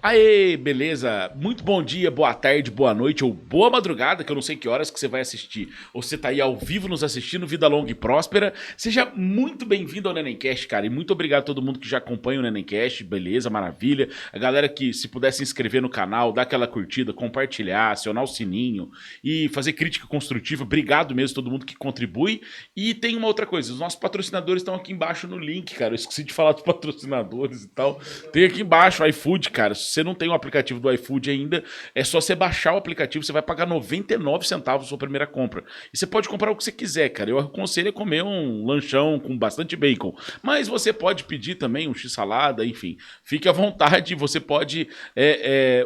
Aê, beleza? Muito bom dia, boa tarde, boa noite ou boa madrugada, que eu não sei que horas que você vai assistir. Ou você tá aí ao vivo nos assistindo, vida longa e próspera. Seja muito bem-vindo ao Nenemcast, cara. E muito obrigado a todo mundo que já acompanha o Nenemcast, beleza, maravilha. A galera que se puder se inscrever no canal, dar aquela curtida, compartilhar, acionar o sininho e fazer crítica construtiva. Obrigado mesmo a todo mundo que contribui. E tem uma outra coisa, os nossos patrocinadores estão aqui embaixo no link, cara. Eu esqueci de falar dos patrocinadores e tal. Tem aqui embaixo o iFood, cara. Se você não tem o aplicativo do iFood ainda, é só você baixar o aplicativo, você vai pagar 99 centavos a sua primeira compra. E você pode comprar o que você quiser, cara. Eu aconselho a comer um lanchão com bastante bacon. Mas você pode pedir também um x-salada, enfim. Fique à vontade, você pode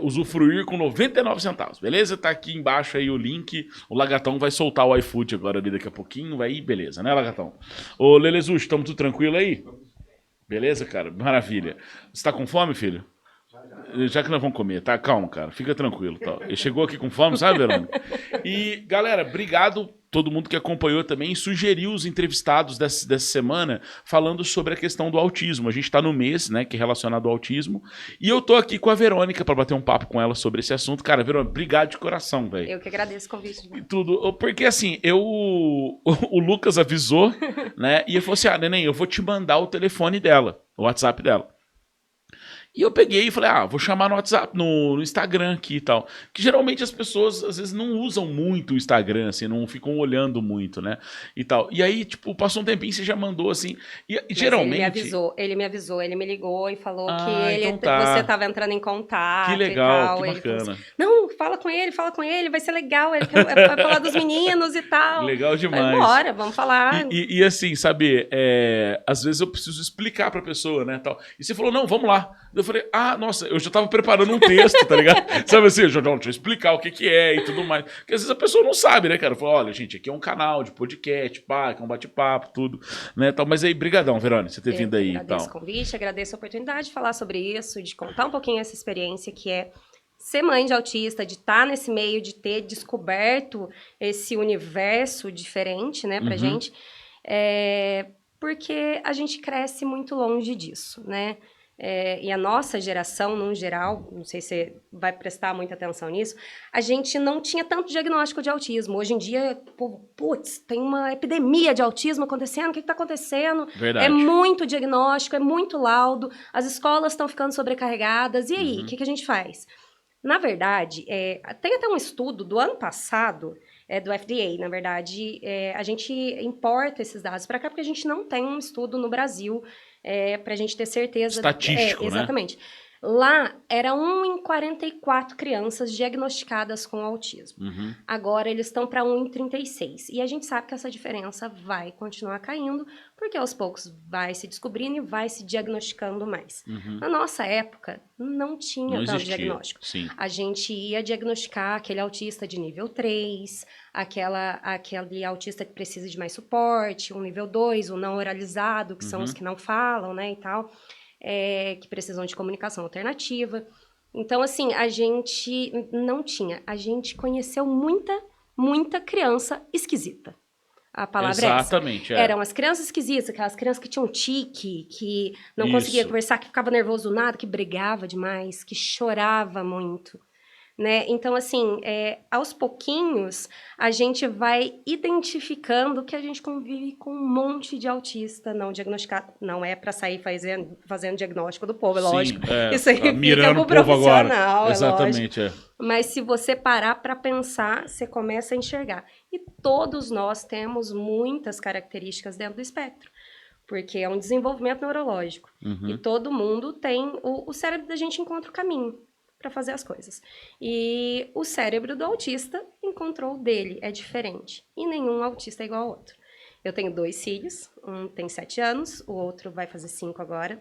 usufruir com 99 centavos, beleza? Tá aqui embaixo aí o link. O Lagatão vai soltar o iFood agora ali daqui a pouquinho, vai ir, beleza, né, Lagatão? Ô, Lelezucho, estamos tudo tranquilo aí? Beleza, cara? Maravilha. Você tá com fome, filho? Já que nós vamos comer, tá? Calma, cara. Fica tranquilo. Tá? Ele chegou aqui com fome, sabe, Verônica? E, galera, obrigado todo mundo que acompanhou também e sugeriu os entrevistados dessa semana falando sobre a questão do autismo. A gente tá no mês, né, que é relacionado ao autismo. E eu tô aqui com a Verônica para bater um papo com ela sobre esse assunto. Cara, Verônica, obrigado de coração, velho. Eu que agradeço o convite. E tudo. Porque, assim, o Lucas avisou, né, e ele falou assim, Neném, eu vou te mandar o telefone dela, o WhatsApp dela. E eu peguei e falei, vou chamar no WhatsApp, no Instagram aqui e tal. Que geralmente as pessoas, às vezes, não usam muito o Instagram, assim, não ficam olhando muito, né? E tal. E aí, tipo, passou um tempinho, você já mandou, assim. E geralmente... Ele me avisou, ele me ligou e falou que então tá. você estava entrando em contato. Que legal, e tal. que Ele bacana. falou assim, não, fala com ele, vai ser legal. Ele vai falar dos meninos e tal. Legal demais. Falei, bora, vamos falar. E assim, sabe, às vezes eu preciso explicar pra pessoa, né, tal. E você falou, não, vamos lá. Eu falei, nossa, eu já tava preparando um texto, tá ligado? Sabe assim, deixa eu explicar o que é e tudo mais. Porque às vezes a pessoa não sabe, né, cara? Fala, olha, gente, aqui é um canal de podcast, que é um bate-papo, tudo, né, tal. Mas aí, brigadão, Verônica, você ter vindo aí e tal. Agradeço o convite, agradeço a oportunidade de falar sobre isso, de contar um pouquinho essa experiência que é ser mãe de autista, de estar nesse meio, de ter descoberto esse universo diferente, né, pra gente. Porque a gente cresce muito longe disso, né? E a nossa geração, no geral, não sei se você vai prestar muita atenção nisso, a gente não tinha tanto diagnóstico de autismo. Hoje em dia, putz, tem uma epidemia de autismo acontecendo, o que está acontecendo? Verdade. É muito diagnóstico, é muito laudo, as escolas estão ficando sobrecarregadas, e aí, o que a gente faz? Na verdade, tem até um estudo do ano passado, do FDA, na verdade, a gente importa esses dados para cá porque a gente não tem um estudo no Brasil para a gente ter certeza. Estatístico, exatamente. Né? Lá, era 1 em 44 crianças diagnosticadas com autismo. Agora, eles estão para 1 em 36. E a gente sabe que essa diferença vai continuar caindo, porque aos poucos vai se descobrindo e vai se diagnosticando mais. Na nossa época, não tinha tanto diagnóstico. Sim. A gente ia diagnosticar aquele autista de nível 3, aquele autista que precisa de mais suporte, um nível 2, o não oralizado, que são os que não falam, né, e tal. Que precisam de comunicação alternativa. Então, assim, a gente não tinha. A gente conheceu muita criança esquisita. A palavra Exatamente, é essa. Eram as crianças esquisitas, aquelas crianças que tinham tique, que não conseguia conversar, que ficava nervoso do nada, que brigava demais, que chorava muito. Né? Então, assim, aos pouquinhos, a gente vai identificando que a gente convive com um monte de autista não diagnosticado. Não é para sair fazendo diagnóstico do povo, é lógico. Isso aí fica pro profissional, agora. Exatamente, Mas se você parar para pensar, você começa a enxergar. E todos nós temos muitas características dentro do espectro. Porque é um desenvolvimento neurológico. E todo mundo tem... O cérebro da gente encontra o caminho para fazer as coisas. E o cérebro do autista encontrou o dele, é diferente. E nenhum autista é igual ao outro. Eu tenho 2 filhos, um tem 7 anos, o outro vai fazer 5 agora.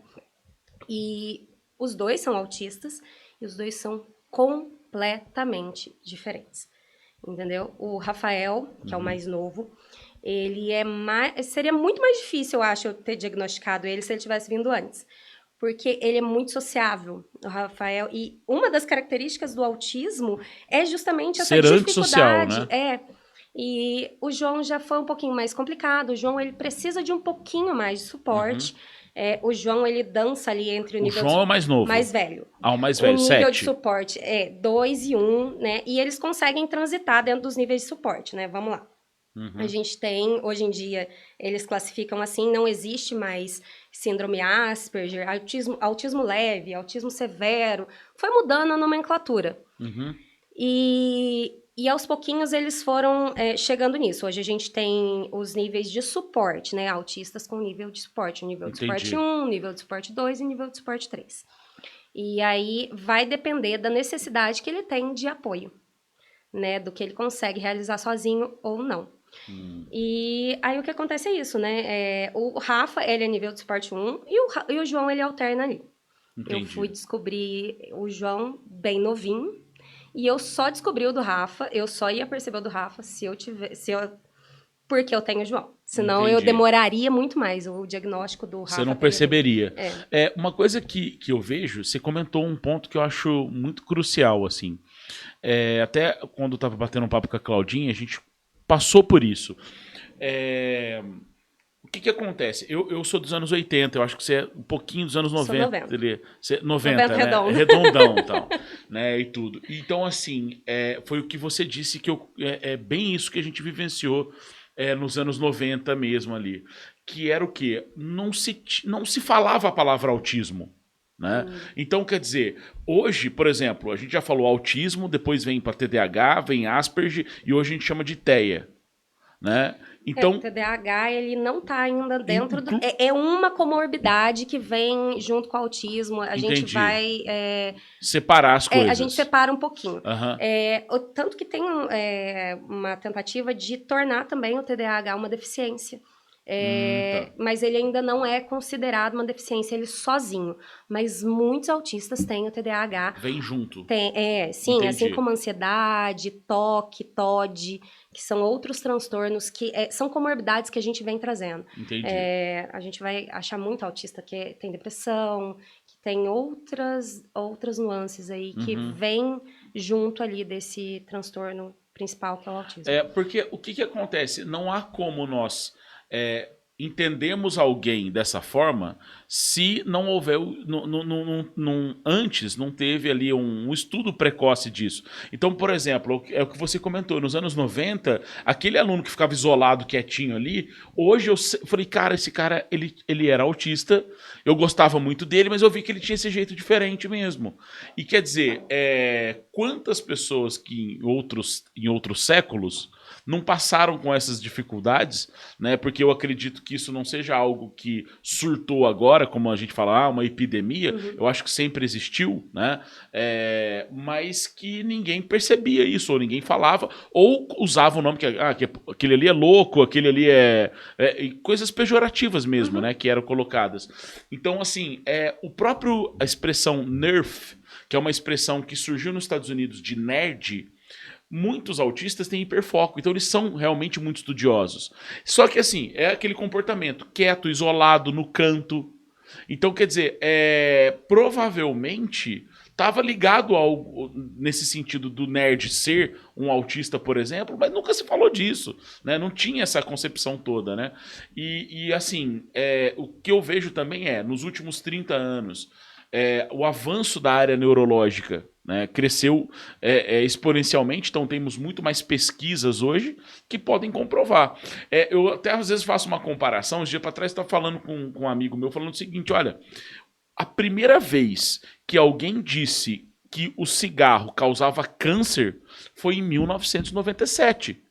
E os 2 são autistas e os 2 são completamente diferentes. Entendeu? O Rafael, que é o mais novo, ele seria muito mais difícil, eu acho, eu ter diagnosticado ele se ele tivesse vindo antes. Porque ele é muito sociável, o Rafael. E uma das características do autismo é justamente essa dificuldade. Antissocial, né? E o João já foi um pouquinho mais complicado. O João, ele precisa de um pouquinho mais de suporte. O João, ele dança ali entre o nível... O João é o mais novo. Mais velho. O mais velho, o nível 7. de suporte é 2 e 1, né? E eles conseguem transitar dentro dos níveis de suporte, né? Vamos lá. A gente tem, hoje em dia, eles classificam assim, não existe mais síndrome Asperger, autismo leve, autismo severo. Foi mudando a nomenclatura. E aos pouquinhos eles foram chegando nisso. Hoje a gente tem os níveis de suporte, né? Autistas com nível de suporte. Nível de suporte 1, nível de suporte 2 e nível de suporte 3. E aí vai depender da necessidade que ele tem de apoio, né? Do que ele consegue realizar sozinho ou não. E aí o que acontece é isso, né? O Rafa, ele é nível de suporte 1 e o João, ele alterna ali. Entendi. Eu fui descobrir o João bem novinho e eu só descobri o do Rafa, eu só ia perceber o do Rafa porque eu tenho o João. Senão eu demoraria muito mais o diagnóstico do Rafa. Você não perceberia. Uma coisa que eu vejo, você comentou um ponto que eu acho muito crucial, assim. Até quando eu tava batendo um papo com a Claudinha, a gente passou por isso. O que acontece? Eu sou dos anos 80, eu acho que você é um pouquinho dos anos 90. Sou 90. Você, 90, né? Redondo. Redondão e tal, né? E tudo. Então, assim, foi o que você disse que é bem isso que a gente vivenciou nos anos 90 mesmo ali. Que era o quê? Não se falava a palavra autismo. Né? Então, quer dizer, hoje, por exemplo, a gente já falou autismo, depois vem para TDAH, vem Asperger e hoje a gente chama de TEA, né? Então, o TDAH, ele não está ainda dentro do... É uma comorbidade que vem junto com o autismo. A gente vai... separar as coisas. A gente separa um pouquinho. Tanto que tem uma tentativa de tornar também o TDAH uma deficiência. Mas ele ainda não é considerado uma deficiência, ele sozinho. Mas muitos autistas têm o TDAH. Vem junto. Sim, Entendi. assim como ansiedade, toque, TOD, que são outros transtornos que são comorbidades que a gente vem trazendo. Entendi. A gente vai achar muito autista que tem depressão, que tem outras nuances aí que vem junto ali desse transtorno principal que é o autismo. Porque o que acontece? Não há como nós entendemos alguém dessa forma se não houver antes não teve ali um estudo precoce disso. Então, por exemplo, é o que você comentou, nos anos 90, aquele aluno que ficava isolado, quietinho ali, hoje eu falei, cara, esse cara, ele era autista, eu gostava muito dele, mas eu vi que ele tinha esse jeito diferente mesmo. E quer dizer, quantas pessoas que em outros séculos não passaram com essas dificuldades, né? Porque eu acredito que isso não seja algo que surtou agora, como a gente fala, uma epidemia. Eu acho que sempre existiu, né? Mas que ninguém percebia isso, ou ninguém falava, ou usava o nome que aquele ali é louco, aquele ali coisas pejorativas mesmo, né? Que eram colocadas. Então, assim, a expressão NERF, que é uma expressão que surgiu nos Estados Unidos de nerd, muitos autistas têm hiperfoco, então eles são realmente muito estudiosos. Só que, assim, é aquele comportamento quieto, isolado, no canto. Então, quer dizer, provavelmente estava ligado nesse sentido do nerd ser um autista, por exemplo, mas nunca se falou disso, né? Não tinha essa concepção toda, né? E assim, o que eu vejo também nos últimos 30 anos, o avanço da área neurológica, né, cresceu exponencialmente, então temos muito mais pesquisas hoje que podem comprovar. Eu até às vezes faço uma comparação. Uns dias para trás estava falando com um amigo meu, falando o seguinte, olha, a primeira vez que alguém disse que o cigarro causava câncer foi em 1997.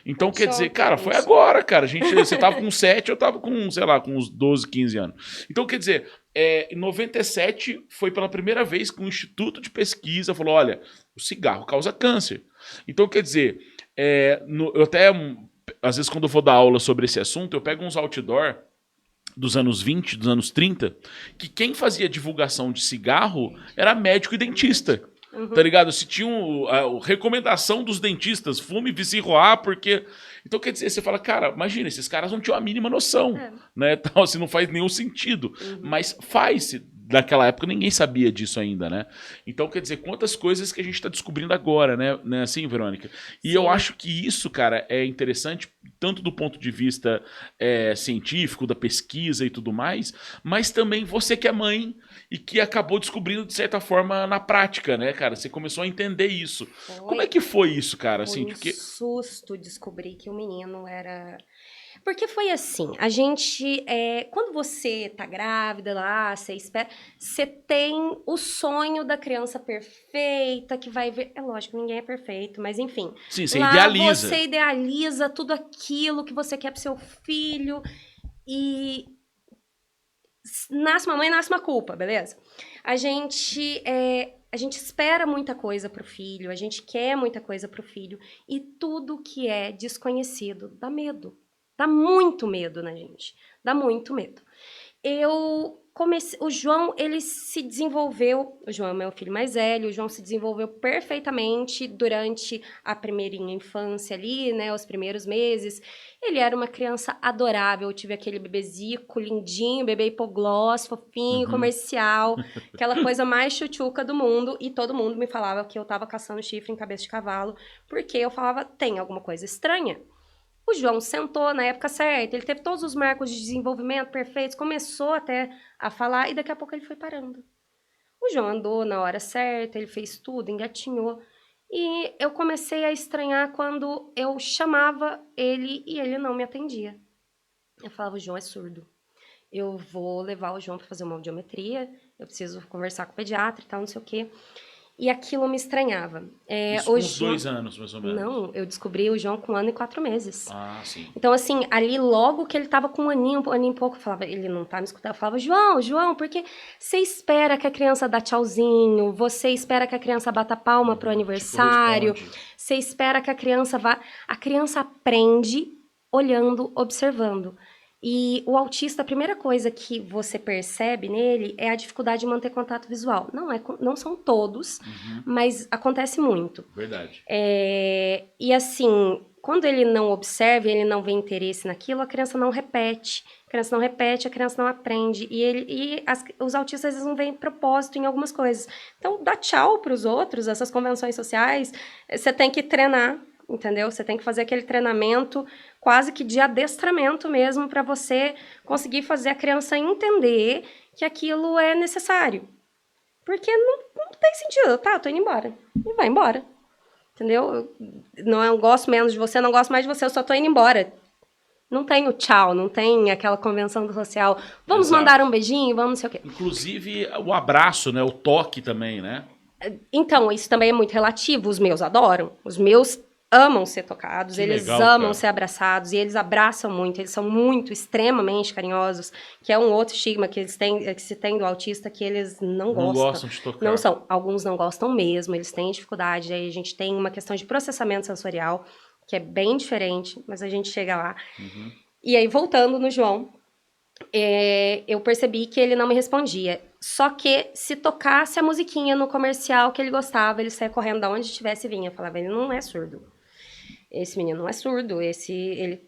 Então, quer dizer, cara, foi agora, cara. Você tava com 7, eu tava com, sei lá, com uns 12, 15 anos. Então, quer dizer, em 97 foi pela primeira vez que um instituto de pesquisa falou, olha, o cigarro causa câncer. Então, quer dizer, eu até, às vezes, quando eu vou dar aula sobre esse assunto, eu pego uns outdoor dos anos 20, dos anos 30, que quem fazia divulgação de cigarro era médico e dentista. Tá ligado? Se tinha a recomendação dos dentistas, fume, vicie roar, porque... Então, quer dizer, você fala, cara, imagina, esses caras não tinham a mínima noção, né? Então, assim, não faz nenhum sentido. Mas faz, naquela época ninguém sabia disso ainda, né? Então, quer dizer, quantas coisas que a gente está descobrindo agora, né? Assim, Verônica? E eu acho que isso, cara, é interessante, tanto do ponto de vista científico, da pesquisa e tudo mais, mas também você que é mãe e que acabou descobrindo, de certa forma, na prática, né, cara? Você começou a entender isso. Como é que foi isso, cara? Assim, Foi um susto descobrir que o menino era... Porque foi assim, a gente, quando você tá grávida lá, você espera, você tem o sonho da criança perfeita, que vai ver, é lógico, ninguém é perfeito, mas enfim. Sim, você lá idealiza. você idealiza tudo aquilo que você quer pro seu filho e nasce uma mãe, nasce uma culpa, beleza? A gente espera muita coisa pro filho, a gente quer muita coisa pro filho, e tudo que é desconhecido dá medo. Dá muito medo na gente. Dá muito medo. O João, ele se desenvolveu, o João é meu filho mais velho, o João se desenvolveu perfeitamente durante a primeirinha infância ali, né, os primeiros meses. Ele era uma criança adorável, eu tive aquele bebezico lindinho, bebê hipoglós, fofinho, comercial, aquela coisa mais chuchuca do mundo, e todo mundo me falava que eu tava caçando chifre em cabeça de cavalo, porque eu falava, tem alguma coisa estranha. O João sentou na época certa, ele teve todos os marcos de desenvolvimento perfeitos, começou até a falar e daqui a pouco ele foi parando. O João andou na hora certa, ele fez tudo, engatinhou. E eu comecei a estranhar quando eu chamava ele e ele não me atendia. Eu falava, o João é surdo. Eu vou levar o João para fazer uma audiometria, eu preciso conversar com o pediatra e tal, não sei o quê. E aquilo me estranhava. Isso com uns 2 anos, mais ou menos. Não, eu descobri o João com 1 ano e 4 meses. Ah, sim. Então, assim, ali logo que ele tava com um aninho e pouco, eu falava, ele não tá me escutando, eu falava, João, porque você espera que a criança dá tchauzinho, você espera que a criança bata palma pro aniversário, você espera que a criança vá... A criança aprende olhando, observando. E o autista, a primeira coisa que você percebe nele é a dificuldade de manter contato visual. Não são todos, mas acontece muito. Verdade. E assim, quando ele não observa, ele não vê interesse naquilo, a criança não repete. A criança não repete, a criança não aprende. Os autistas, eles não veem propósito em algumas coisas. Então, dá tchau para os outros, essas convenções sociais, você tem que treinar, entendeu? Você tem que fazer aquele treinamento quase que de adestramento mesmo para você conseguir fazer a criança entender que aquilo é necessário. Porque não tem sentido. Tá, eu tô indo embora. E vai embora. Entendeu? Eu gosto menos de você, não gosto mais de você, eu só tô indo embora. Não tem o tchau, não tem aquela convenção social. Vamos mandar um beijinho, vamos não sei o quê. Inclusive o abraço, né? O toque também, né? Então, isso também é muito relativo. Os meus adoram. Os meus amam ser tocados, que eles legal, amam ser abraçados, e eles abraçam muito, eles são muito, extremamente carinhosos, que é um outro estigma que se tem do autista, que eles não gostam de tocar. Não são, alguns não gostam mesmo, eles têm dificuldade, aí a gente tem uma questão de processamento sensorial, que é bem diferente, mas a gente chega lá. E aí, voltando no João, eu percebi que ele não me respondia. Só que se tocasse a musiquinha no comercial que ele gostava, ele saia correndo de onde estivesse e vinha. Eu falava, ele não é surdo. Esse menino não é surdo, ele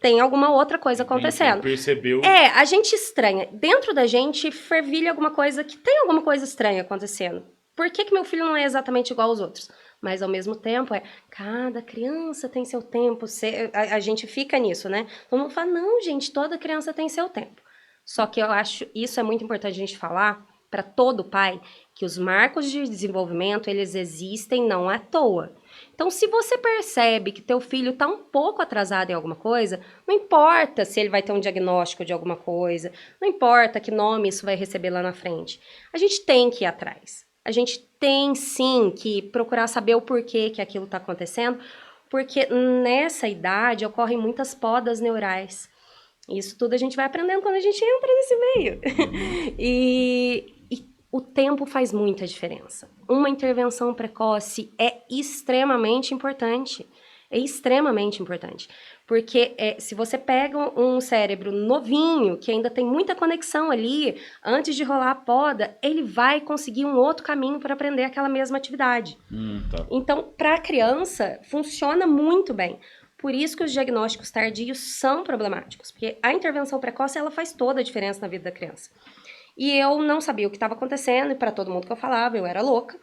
tem alguma outra coisa acontecendo. Percebeu? A gente estranha. Dentro da gente fervilha alguma coisa, que tem alguma coisa estranha acontecendo. Por que meu filho não é exatamente igual aos outros? Mas, ao mesmo tempo, cada criança tem seu tempo. A gente fica nisso, né? Todo mundo fala, não, gente, toda criança tem seu tempo. Só que eu acho, isso é muito importante a gente falar para todo pai, que os marcos de desenvolvimento, eles existem não à toa. Então, se você percebe que teu filho está um pouco atrasado em alguma coisa, não importa se ele vai ter um diagnóstico de alguma coisa, não importa que nome isso vai receber lá na frente. A gente tem que ir atrás. A gente tem, sim, que procurar saber o porquê que aquilo está acontecendo, porque nessa idade ocorrem muitas podas neurais. Isso tudo a gente vai aprendendo quando a gente entra nesse meio. E o tempo faz muita diferença. Uma intervenção precoce é extremamente importante. É extremamente importante. Porque se você pega um cérebro novinho, que ainda tem muita conexão ali, antes de rolar a poda, ele vai conseguir um outro caminho para aprender aquela mesma atividade. Tá. Então, para a criança, funciona muito bem. Por isso que os diagnósticos tardios são problemáticos. Porque a intervenção precoce, ela faz toda a diferença na vida da criança. E eu não sabia o que estava acontecendo, e para todo mundo que eu falava, eu era louca.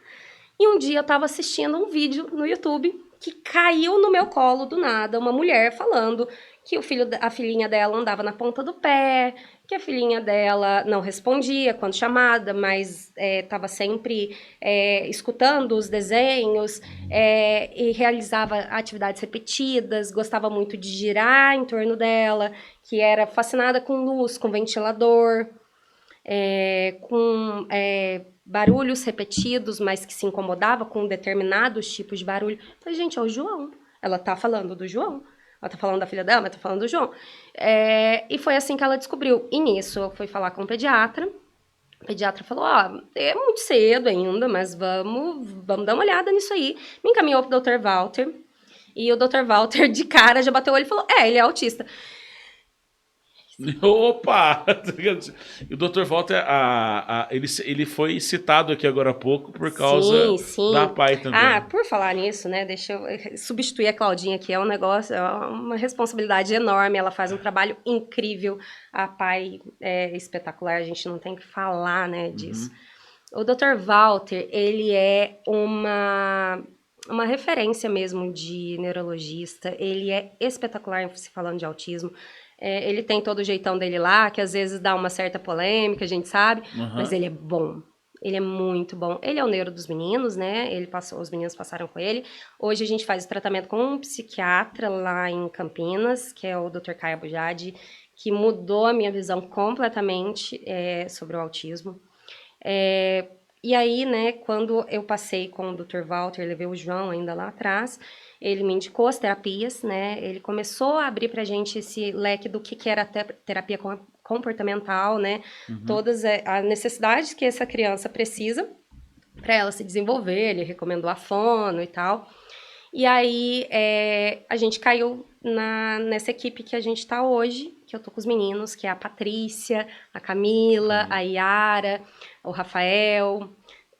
E um dia eu estava assistindo um vídeo no YouTube que caiu no meu colo do nada, uma mulher falando que a filhinha dela andava na ponta do pé, que a filhinha dela não respondia quando chamada, mas estava sempre escutando os desenhos e realizava atividades repetidas, gostava muito de girar em torno dela, que era fascinada com luz, com ventilador, com barulhos repetidos, mas que se incomodava com determinados tipos de barulho. Eu falei, gente, é o João. Ela tá falando do João. Ela tá falando da filha dela, mas tá falando do João. E foi assim que ela descobriu. E nisso, eu fui falar com o pediatra. O pediatra falou, é muito cedo ainda, mas vamos dar uma olhada nisso aí. Me encaminhou pro Dr. Walter. E o Dr. Walter, de cara, já bateu o olho e falou, ele é autista. Opa! O Dr. Walter, ele foi citado aqui agora há pouco por causa da PAI também. Por falar nisso, né? Deixa eu substituir a Claudinha aqui. É um negócio, é uma responsabilidade enorme. Ela faz um trabalho incrível. A PAI é espetacular, a gente não tem que falar, né, disso. O Dr. Walter, ele é uma referência mesmo de neurologista. Ele é espetacular se falando de autismo. Ele tem todo o jeitão dele lá, que às vezes dá uma certa polêmica, a gente sabe, mas ele é bom. Ele é muito bom. Ele é o neuro dos meninos, né? Os meninos passaram com ele. Hoje a gente faz o tratamento com um psiquiatra lá em Campinas, que é o Dr. Caio Bujadi, que mudou a minha visão completamente sobre o autismo. E aí, né, quando eu passei com o Dr. Walter, levei o João ainda lá atrás, ele me indicou as terapias, né, ele começou a abrir pra gente esse leque do que era terapia comportamental, né, todas as necessidades que essa criança precisa para ela se desenvolver, ele recomendou a fono e tal. E aí, a gente caiu nessa equipe que a gente tá hoje, que eu tô com os meninos, que é a Patrícia, a Camila, a Yara, o Rafael,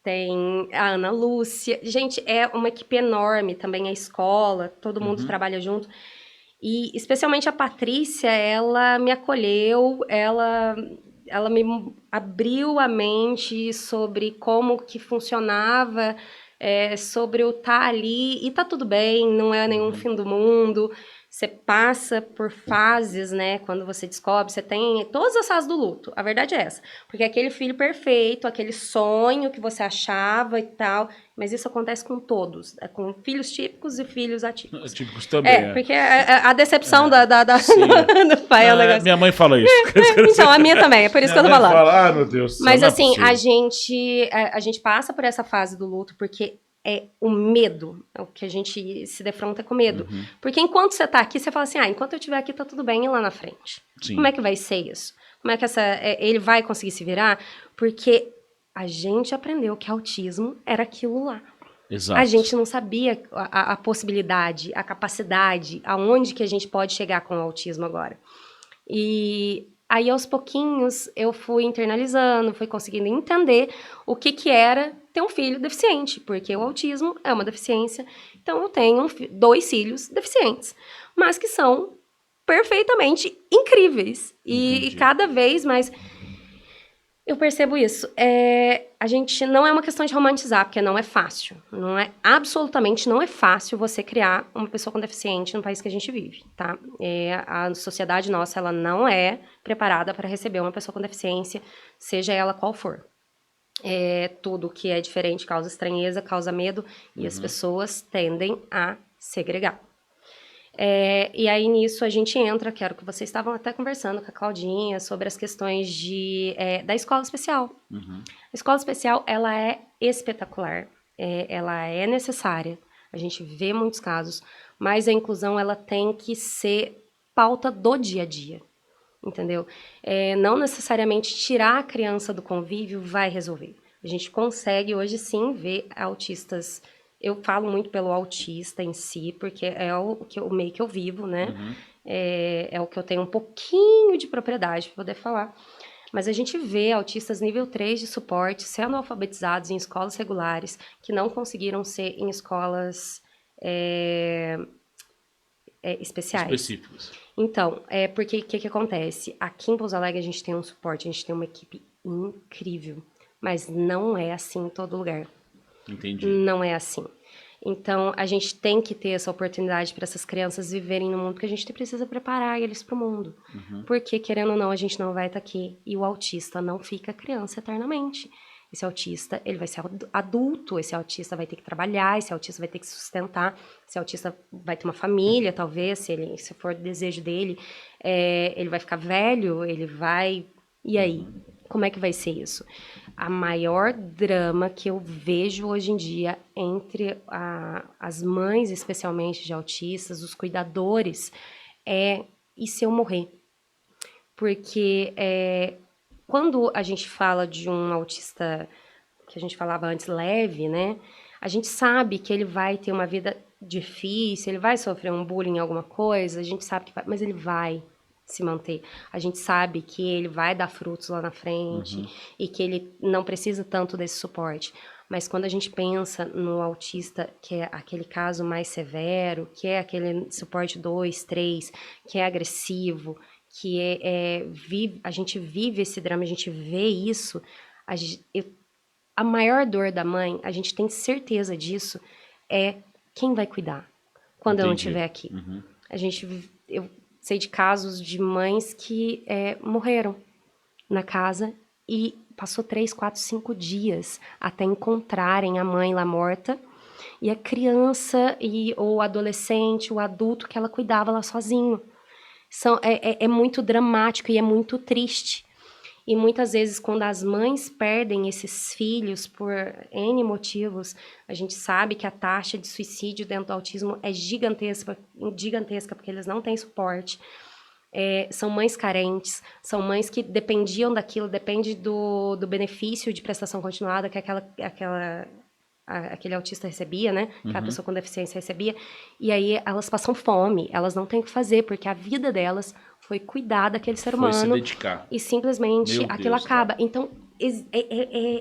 tem a Ana Lúcia. Gente, é uma equipe enorme, também a escola, todo mundo trabalha junto. E especialmente a Patrícia, ela me acolheu, ela me abriu a mente sobre como que funcionava, sobre eu estar ali, e tá tudo bem, não é nenhum fim do mundo. Você passa por fases, né? Quando você descobre, você tem todas as fases do luto. A verdade é essa. Porque aquele filho perfeito, aquele sonho que você achava e tal, mas isso acontece com todos. Com filhos típicos e filhos atípicos. Típicos também, porque a decepção do pai é um negócio... Minha mãe fala isso. Então, a minha também, é por isso que eu tô falando. Fala, meu Deus. Mas assim, a gente passa por essa fase do luto porque o medo, é o que a gente se defronta com medo. Porque enquanto você tá aqui, você fala assim, enquanto eu estiver aqui, tá tudo bem, e lá na frente? Sim. Como é que vai ser isso? Como é que ele vai conseguir se virar? Porque a gente aprendeu que autismo era aquilo lá. Exato. A gente não sabia a possibilidade, a capacidade, aonde que a gente pode chegar com o autismo agora. E aí, aos pouquinhos, eu fui internalizando, fui conseguindo entender o que era ter um filho deficiente, porque o autismo é uma deficiência. Então, eu tenho 2 filhos deficientes, mas que são perfeitamente incríveis. E cada vez mais eu percebo isso. A gente não é uma questão de romantizar, porque não é fácil. Absolutamente não é fácil você criar uma pessoa com deficiente no país que a gente vive, tá? A sociedade nossa, ela não é preparada para receber uma pessoa com deficiência, seja ela qual for. Tudo que é diferente causa estranheza, causa medo, e as pessoas tendem a segregar. E aí, nisso, a gente entra, que era o que vocês estavam até conversando com a Claudinha, sobre as questões da escola especial. A escola especial, ela é espetacular, ela é necessária, a gente vê muitos casos, mas a inclusão, ela tem que ser pauta do dia a dia, entendeu? Não necessariamente tirar a criança do convívio vai resolver. A gente consegue, hoje, sim, ver autistas. Eu falo muito pelo autista em si, porque é o meio que eu vivo, né? É o que eu tenho um pouquinho de propriedade para poder falar. Mas a gente vê autistas nível 3 de suporte sendo alfabetizados em escolas regulares, que não conseguiram ser em escolas especiais. Específicos. Então, porque o que acontece? Aqui em Pouso Alegre a gente tem um suporte, a gente tem uma equipe incrível. Mas não é assim em todo lugar. Entendi. Não é assim. Então, a gente tem que ter essa oportunidade para essas crianças viverem no mundo, porque a gente precisa preparar eles para o mundo. Porque, querendo ou não, a gente não vai estar aqui. E o autista não fica criança eternamente. Esse autista, ele vai ser adulto, esse autista vai ter que trabalhar, esse autista vai ter que se sustentar, esse autista vai ter uma família, talvez, se for o desejo dele. Ele vai ficar velho, ele vai... E aí? Como é que vai ser isso? A maior drama que eu vejo hoje em dia entre as mães, especialmente de autistas, os cuidadores, e se eu morrer? Porque quando a gente fala de um autista, que a gente falava antes, leve, né? A gente sabe que ele vai ter uma vida difícil, ele vai sofrer um bullying, alguma coisa, a gente sabe que vai, mas ele vai se manter. A gente sabe que ele vai dar frutos lá na frente e que ele não precisa tanto desse suporte. Mas quando a gente pensa no autista, que é aquele caso mais severo, que é aquele suporte 2, 3, que é agressivo, que a gente vive esse drama, a gente vê isso, a maior dor da mãe, a gente tem certeza disso, é quem vai cuidar quando eu não estiver aqui. Eu sei de casos de mães que morreram na casa e passou 3, 4, 5 dias até encontrarem a mãe lá morta e a criança ou o adolescente, o adulto que ela cuidava lá sozinho. É muito dramático e é muito triste. E muitas vezes, quando as mães perdem esses filhos por N motivos, a gente sabe que a taxa de suicídio dentro do autismo é gigantesca porque eles não têm suporte. São mães carentes, são mães que dependiam daquilo, depende do benefício de prestação continuada que aquele autista recebia, né? Que a pessoa com deficiência recebia. E aí elas passam fome, elas não têm o que fazer, porque a vida delas foi cuidar daquele ser humano. Foi se dedicar. E simplesmente Meu aquilo Deus, acaba. cara. Então,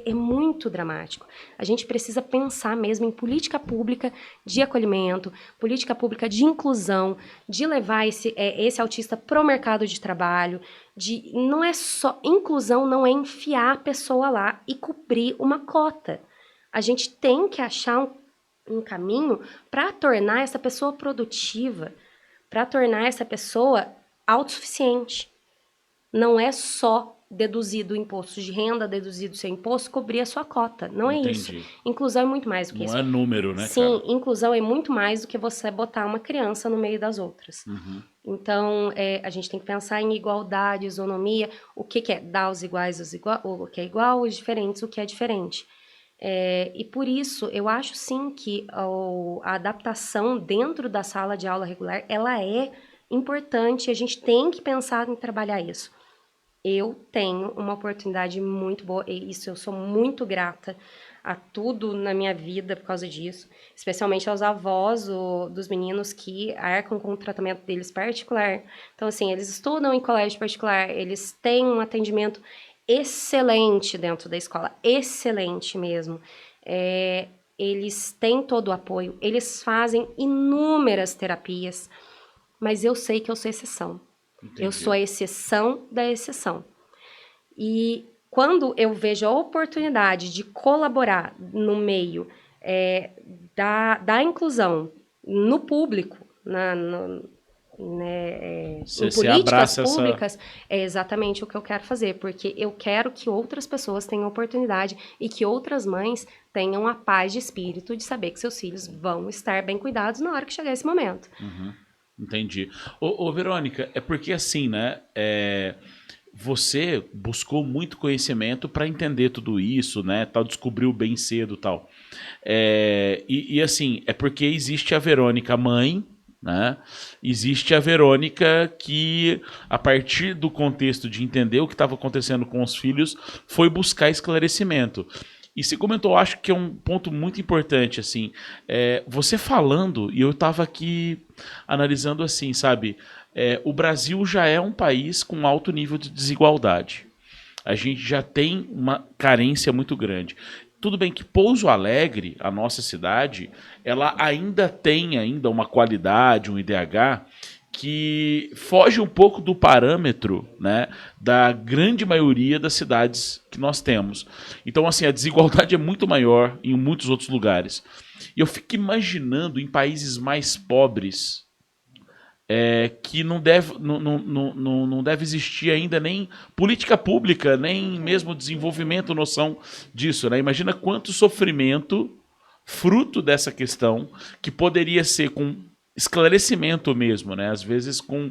é muito dramático. A gente precisa pensar mesmo em política pública de acolhimento, política pública de inclusão, de levar esse autista pro mercado de trabalho. Não é só... Inclusão não é enfiar a pessoa lá e cobrir uma cota. A gente tem que achar um caminho para tornar essa pessoa produtiva, para tornar essa pessoa autossuficiente. Não é só deduzir do imposto de renda, deduzir do seu imposto, cobrir a sua cota. Não é isso. Inclusão é muito mais do que isso. Não é número, né, Sim, cara? inclusão é muito mais do que você botar uma criança no meio das outras. Então, a gente tem que pensar em igualdade, isonomia, o que é dar aos iguais, o que é igual, os diferentes, o que é diferente. E por isso, eu acho sim que a adaptação dentro da sala de aula regular, ela é importante, a gente tem que pensar em trabalhar isso. Eu tenho uma oportunidade muito boa, e isso eu sou muito grata a tudo na minha vida por causa disso, especialmente aos avós dos meninos que arcam com o tratamento deles particular. Então, assim, eles estudam em colégio particular, eles têm um atendimento excelente dentro da escola, excelente mesmo. Eles têm todo o apoio, eles fazem inúmeras terapias, mas eu sei que eu sou exceção. Entendi. Eu sou a exceção da exceção. E quando eu vejo a oportunidade de colaborar no meio da inclusão no público, em políticas públicas, é exatamente o que eu quero fazer, porque eu quero que outras pessoas tenham oportunidade e que outras mães tenham a paz de espírito de saber que seus filhos vão estar bem cuidados na hora que chegar esse momento. Entendi. Ô, Verônica, é porque assim, né, você buscou muito conhecimento para entender tudo isso, né, tal, descobriu bem cedo, tal. E assim, é porque existe a Verônica mãe, né? Existe a Verônica que, a partir do contexto de entender o que estava acontecendo com os filhos, foi buscar esclarecimento. E você comentou, acho que é um ponto muito importante, assim, você falando, e eu estava aqui analisando assim, sabe, o Brasil já é um país com alto nível de desigualdade. A gente já tem uma carência muito grande. Tudo bem que Pouso Alegre, a nossa cidade, ela ainda tem uma qualidade, um IDH, que foge um pouco do parâmetro, né, da grande maioria das cidades que nós temos. Então, assim, a desigualdade é muito maior em muitos outros lugares. E eu fico imaginando em países mais pobres que não deve existir ainda nem política pública, nem mesmo desenvolvimento, noção disso, né? Imagina quanto sofrimento fruto dessa questão que poderia ser com esclarecimento mesmo, né? Às vezes com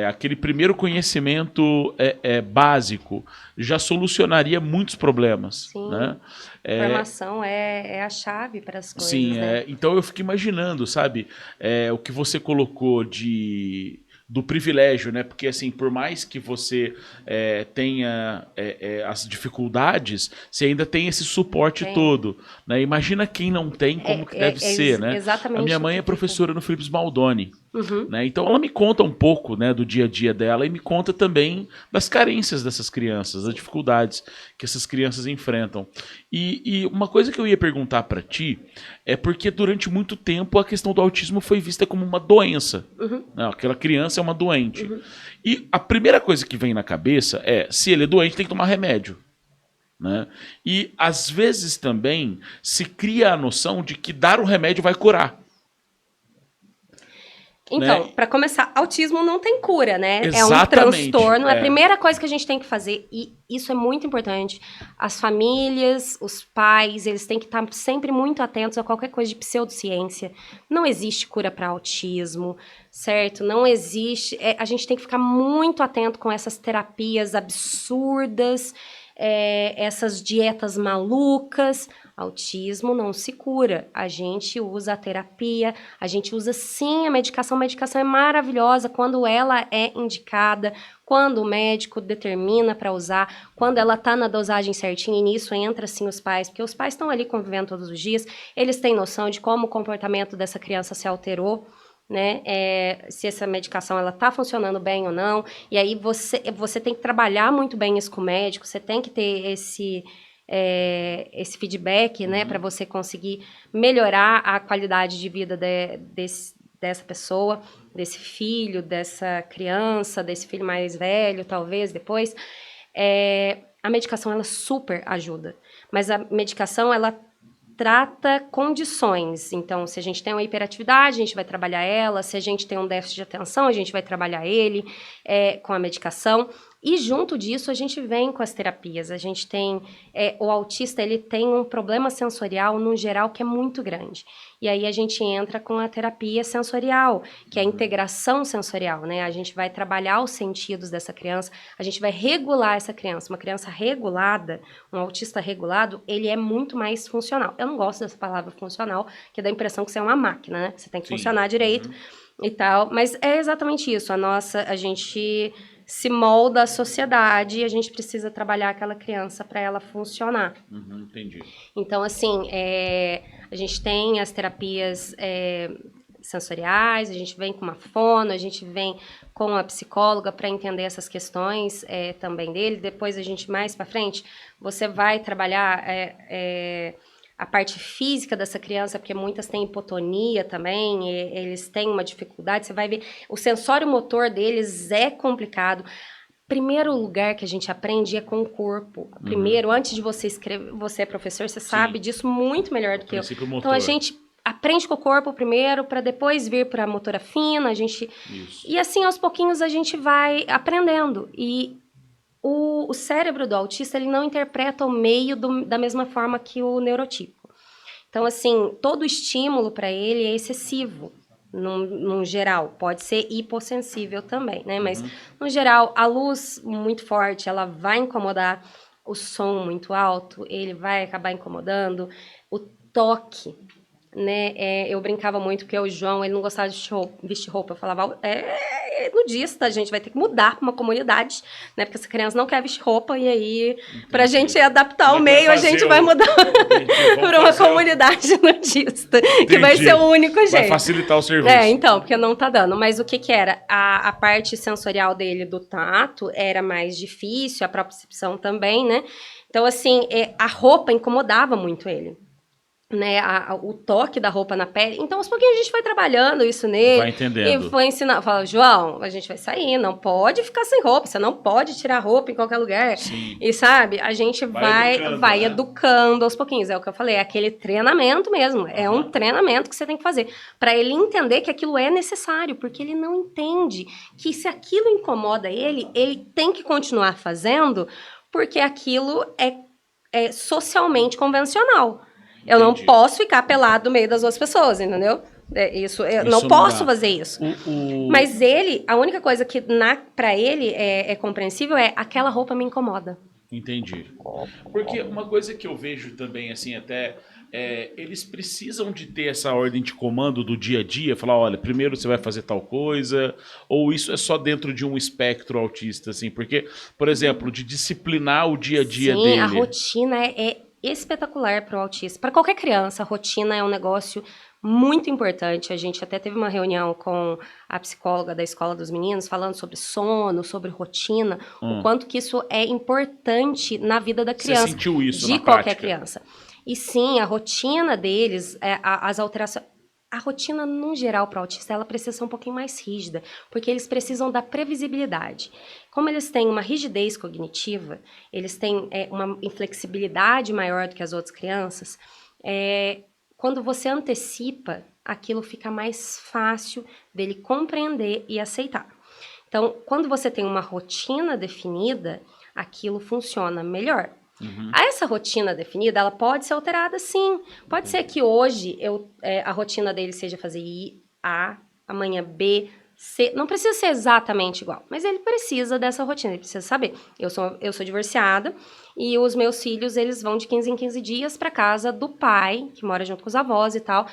aquele primeiro conhecimento básico já solucionaria muitos problemas. Sim. Né? Informação é a chave para as coisas. Sim, né? Então eu fico imaginando, sabe, o que você colocou do privilégio, né? Porque assim, por mais que você tenha as dificuldades, você ainda tem esse suporte todo, né? Imagina quem não tem, como que deve ser, né? Exatamente. A minha mãe é professora no Philips Baldoni. Uhum. Né? Então ela me conta um pouco, né, do dia a dia dela e me conta também das carências dessas crianças, das dificuldades que essas crianças enfrentam. E uma coisa que eu ia perguntar para ti é porque durante muito tempo a questão do autismo foi vista como uma doença. Uhum. Né? Aquela criança é uma doente. Uhum. E a primeira coisa que vem na cabeça é, se ele é doente, tem que tomar remédio. Né? E às vezes também se cria a noção de que dar o remédio vai curar. Então, né? para começar, autismo não tem cura, né? Exatamente, é um transtorno. É a primeira coisa que a gente tem que fazer, e isso é muito importante. As famílias, os pais, eles têm que estar sempre muito atentos a qualquer coisa de pseudociência. Não existe cura para autismo, certo? Não existe. A gente tem que ficar muito atento com essas terapias absurdas, essas dietas malucas. Autismo não se cura. A gente usa a terapia, a gente usa sim a medicação. A medicação é maravilhosa quando ela é indicada, quando o médico determina para usar, quando ela está na dosagem certinha, e nisso entra sim os pais, porque os pais estão ali convivendo todos os dias, eles têm noção de como o comportamento dessa criança se alterou, né? Se essa medicação ela tá funcionando bem ou não, e aí você tem que trabalhar muito bem isso com o médico, você tem que ter esse feedback, né, para você conseguir melhorar a qualidade de vida dessa pessoa, desse filho, dessa criança, desse filho mais velho, talvez, depois. A medicação, ela super ajuda, mas a medicação, ela trata condições. Então, se a gente tem uma hiperatividade, a gente vai trabalhar ela. Se a gente tem um déficit de atenção, a gente vai trabalhar ele com a medicação. E junto disso, a gente vem com as terapias. A gente tem... o autista, ele tem um problema sensorial, no geral, que é muito grande. E aí a gente entra com a terapia sensorial, que é a integração sensorial, né? A gente vai trabalhar os sentidos dessa criança, a gente vai regular essa criança. Uma criança regulada, um autista regulado, ele é muito mais funcional. Eu não gosto dessa palavra funcional, que dá a impressão que você é uma máquina, né? Você tem que funcionar direito e tal. Mas é exatamente isso. A gente se molda a sociedade e a gente precisa trabalhar aquela criança para ela funcionar. Entendi. Então, assim, a gente tem as terapias sensoriais, a gente vem com uma fono, a gente vem com a psicóloga para entender essas questões também dele. Depois, a gente, mais para frente, você vai trabalhar a parte física dessa criança, porque muitas têm hipotonia também, eles têm uma dificuldade, você vai ver, o sensório motor deles é complicado. Primeiro lugar que a gente aprende é com o corpo. Primeiro, antes de você escrever, você é professor, você sabe disso muito melhor do que eu. Então, a gente aprende com o corpo primeiro, para depois vir para a motora fina, e assim, aos pouquinhos, a gente vai aprendendo. E o cérebro do autista, ele não interpreta o meio da mesma forma que o neurotipo. Então, assim, todo estímulo para ele é excessivo, no geral. Pode ser hipossensível também, né? Mas, no geral, a luz muito forte, ela vai incomodar. O som muito alto, ele vai acabar incomodando. O toque, né? Eu brincava muito porque o João, ele não gostava de vestir roupa. Eu falava, nudista, a gente vai ter que mudar para uma comunidade, né? Porque essa criança não quer vestir roupa e aí, pra gente adaptar o meio, a gente vai mudar para uma comunidade nudista, que vai ser o único jeito. Vai facilitar o serviço. Então, porque não tá dando. Mas o que era? A parte sensorial dele, do tato, era mais difícil, a propriocepção também, né? Então, assim, a roupa incomodava muito ele. né, o toque da roupa na pele. Então, aos pouquinhos a gente vai trabalhando isso nele. Vai entendendo. E foi ensinar, fala, João, a gente vai sair, não pode ficar sem roupa, você não pode tirar roupa em qualquer lugar. Sim. E sabe, a gente vai educando aos pouquinhos. É o que eu falei, é aquele treinamento mesmo. É um treinamento que você tem que fazer para ele entender que aquilo é necessário, porque ele não entende que se aquilo incomoda ele tem que continuar fazendo, porque aquilo é socialmente convencional. Eu não posso ficar pelado no meio das outras pessoas, entendeu? Isso não posso fazer isso. Mas a única coisa que pra ele é compreensível é aquela roupa me incomoda. Entendi. Porque uma coisa que eu vejo também, assim, até... eles precisam de ter essa ordem de comando do dia a dia, falar, olha, primeiro você vai fazer tal coisa, ou isso é só dentro de um espectro autista, assim, porque, por exemplo, de disciplinar o dia a dia dele. Sim, a rotina é espetacular para o autista. Para qualquer criança, a rotina é um negócio muito importante. A gente até teve uma reunião com a psicóloga da Escola dos Meninos, falando sobre sono, sobre rotina, o quanto que isso é importante na vida da criança. Você sentiu isso de na qualquer prática? Criança. E sim, a rotina deles, as alterações... A rotina, no geral, para o autista, ela precisa ser um pouquinho mais rígida, porque eles precisam da previsibilidade. Como eles têm uma rigidez cognitiva, eles têm uma inflexibilidade maior do que as outras crianças, quando você antecipa, aquilo fica mais fácil dele compreender e aceitar. Então, quando você tem uma rotina definida, aquilo funciona melhor. Essa rotina definida, ela pode ser alterada, sim. Pode ser que hoje a rotina dele seja fazer A, amanhã B, C. Não precisa ser exatamente igual, mas ele precisa dessa rotina, ele precisa saber. Eu sou divorciada e os meus filhos, eles vão de 15 em 15 dias para casa do pai, que mora junto com os avós e tal.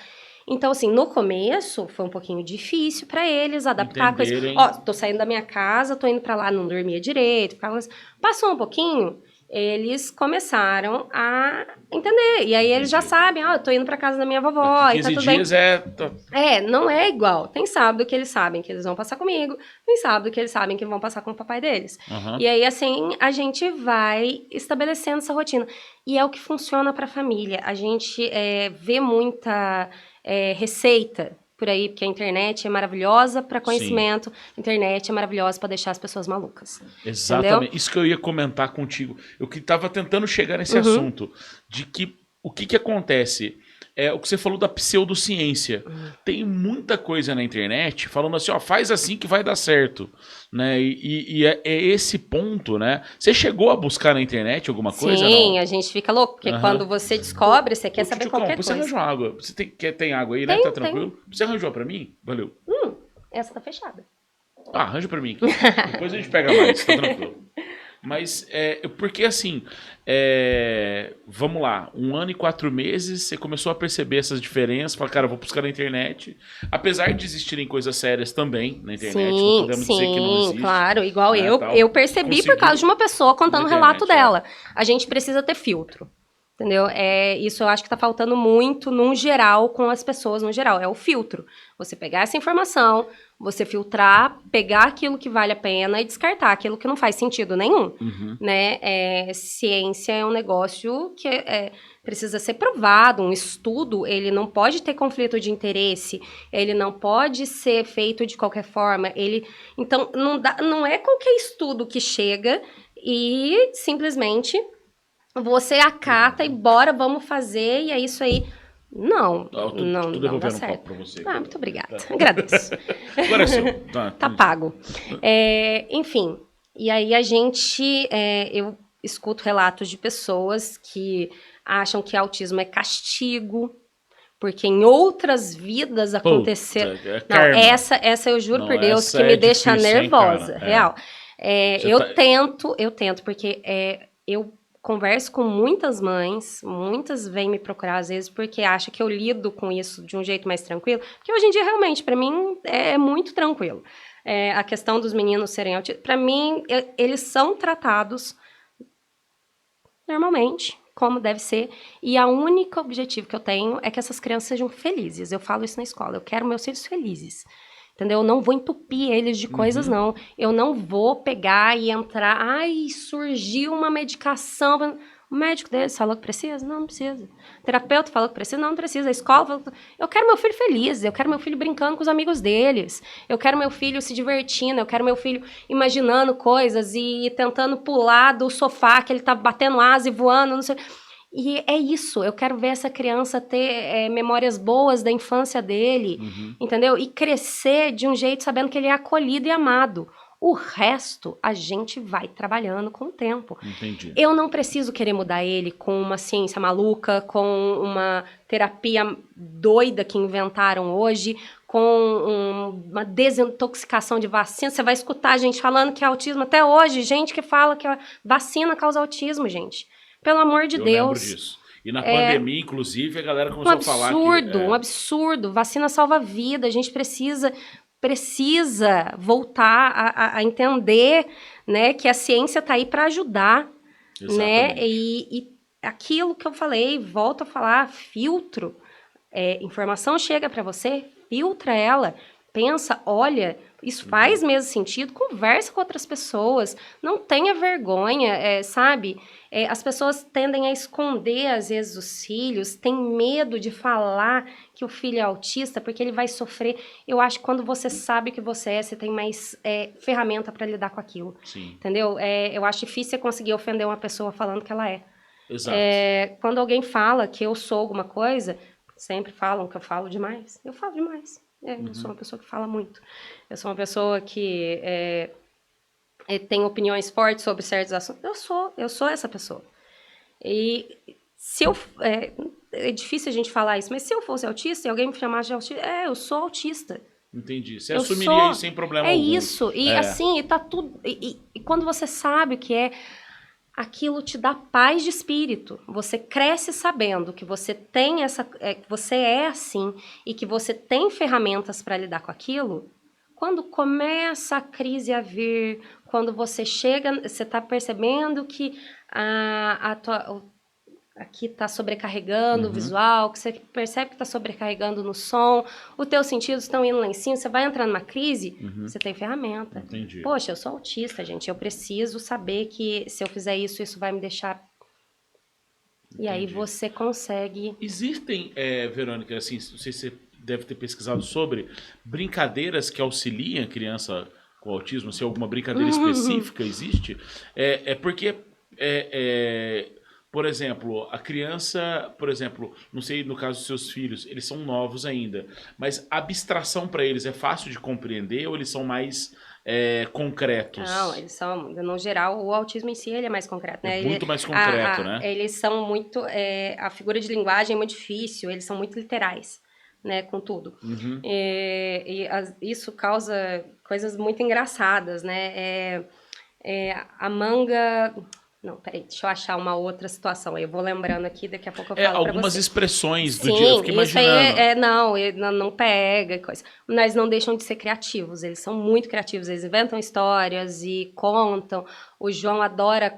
Então, assim, no começo foi um pouquinho difícil para eles adaptar com isso. Ó, tô saindo da minha casa, tô indo para lá, não dormia direito. Passou um pouquinho, eles começaram a entender. E aí eles já sabem, eu tô indo pra casa da minha vovó e tá tudo bem. 15 dias não é igual. Tem sábado que eles sabem que eles vão passar comigo, tem sábado que eles sabem que vão passar com o papai deles. E aí, assim, a gente vai estabelecendo essa rotina. E é o que funciona pra família. A gente vê muita receita por aí, porque a internet é maravilhosa para conhecimento, a internet é maravilhosa para deixar as pessoas malucas. Exatamente. Entendeu? Isso que eu ia comentar contigo. Eu que estava tentando chegar nesse assunto, de que o que acontece? O que você falou da pseudociência. Tem muita coisa na internet falando assim, ó, faz assim que vai dar certo. Né? E é esse ponto, né? Você chegou a buscar na internet alguma coisa? Sim, não? A gente fica louco, porque quando você descobre, você quer saber qualquer coisa. Você arranjou água. Você tem água aí, né? Tá tranquilo? Você arranjou pra mim? Valeu. Essa tá fechada. Arranja pra mim. Depois a gente pega mais, tá tranquilo. Mas, porque assim, vamos lá, 1 ano e 4 meses, você começou a perceber essas diferenças, falou, cara, eu vou buscar na internet, apesar de existirem coisas sérias também na internet, não podemos dizer que não existe. Claro, igual né, eu percebi por causa de uma pessoa contando o relato dela. A gente precisa ter filtro. Entendeu? Isso eu acho que tá faltando muito, num geral, com as pessoas, no geral. É o filtro. Você pegar essa informação, você filtrar, pegar aquilo que vale a pena e descartar aquilo que não faz sentido nenhum. Né? Ciência é um negócio que precisa ser provado. Um estudo, ele não pode ter conflito de interesse, ele não pode ser feito de qualquer forma. Então, não é qualquer estudo que chega e simplesmente... Você acata e bora, vamos fazer, e é isso aí. Não dá certo. Pra você. Muito obrigada, agradeço. Agora é seu. Tá pago. Enfim, e aí eu escuto relatos de pessoas que acham que autismo é castigo, porque em outras vidas aconteceram... Não, essa eu juro por Deus que me deixa nervosa, real. Eu tento, porque eu converso com muitas mães, muitas vêm me procurar às vezes porque acham que eu lido com isso de um jeito mais tranquilo, porque hoje em dia realmente, para mim, é muito tranquilo. A questão dos meninos serem autistas, para mim, eles são tratados normalmente, como deve ser, e o único objetivo que eu tenho é que essas crianças sejam felizes. Eu falo isso na escola, eu quero meus filhos felizes. Entendeu? Eu não vou entupir eles de coisas, não. Eu não vou pegar e entrar... surgiu uma medicação... O médico deles falou que precisa? Não, não precisa. O terapeuta falou que precisa? Não, não precisa. A escola falou que... Eu quero meu filho feliz, eu quero meu filho brincando com os amigos deles, eu quero meu filho se divertindo, eu quero meu filho imaginando coisas e tentando pular do sofá que ele tá batendo asa e voando, não sei... E é isso, eu quero ver essa criança ter memórias boas da infância dele, entendeu? E crescer de um jeito sabendo que ele é acolhido e amado. O resto, a gente vai trabalhando com o tempo. Entendi. Eu não preciso querer mudar ele com uma ciência maluca, com uma terapia doida que inventaram hoje, com uma desintoxicação de vacina. Você vai escutar gente falando que é autismo até hoje, gente que fala que a vacina causa autismo, gente. Pelo amor de Eu Deus. lembro disso. E na pandemia, inclusive, a galera começou a falar que... Um absurdo. Vacina salva vida. A gente precisa voltar a entender, né, que a ciência está aí para ajudar. Né? E aquilo que eu falei, volto a falar, filtro. Informação chega para você, filtra ela. Pensa, olha, isso faz mesmo sentido, conversa com outras pessoas, não tenha vergonha, sabe? As pessoas tendem a esconder, às vezes, os filhos, têm medo de falar que o filho é autista, porque ele vai sofrer. Eu acho que quando você sabe que você você tem mais ferramenta para lidar com aquilo. Sim. Entendeu? Eu acho difícil você conseguir ofender uma pessoa falando que ela é. Exato. Quando alguém fala que eu sou alguma coisa, sempre falam que eu falo demais. Eu falo demais. Eu sou uma pessoa que fala muito. Eu sou uma pessoa que tem opiniões fortes sobre certos assuntos. Eu sou essa pessoa. E se eu... É difícil a gente falar isso, mas se eu fosse autista e alguém me chamasse de autista, eu sou autista. Entendi. Você assumiria isso sem problema algum. Isso. E assim, e tá tudo... E quando você sabe o que é... Aquilo te dá paz de espírito. Você cresce sabendo que você tem que você é assim e que você tem ferramentas para lidar com aquilo. Quando começa a crise a vir, quando você chega, você está percebendo que aqui está sobrecarregando o visual, que você percebe que está sobrecarregando no som, os teus sentidos estão indo lá em cima, você vai entrar numa crise, você tem ferramenta. Entendi. Poxa, eu sou autista, gente, eu preciso saber que se eu fizer isso, isso vai me deixar... Entendi. E aí você consegue... Existem, Verônica, assim, não sei se você deve ter pesquisado sobre, brincadeiras que auxiliam a criança com autismo, se alguma brincadeira específica existe? Porque... Por exemplo, a criança, não sei no caso dos seus filhos, eles são novos ainda, mas a abstração para eles é fácil de compreender ou eles são mais concretos? Não, eles são, no geral, o autismo em si ele é mais concreto, né? Muito mais concreto, né? Eles são muito, a figura de linguagem é muito difícil, eles são muito literais, né, com tudo. Isso causa coisas muito engraçadas, né? A manga... Não, peraí, deixa eu achar uma outra situação. Eu vou lembrando aqui, daqui a pouco eu falo pra você. Algumas expressões do dia, eu fico imaginando. Isso aí não pega, coisa. Mas não deixam de ser criativos, eles são muito criativos, eles inventam histórias e contam. O João adora,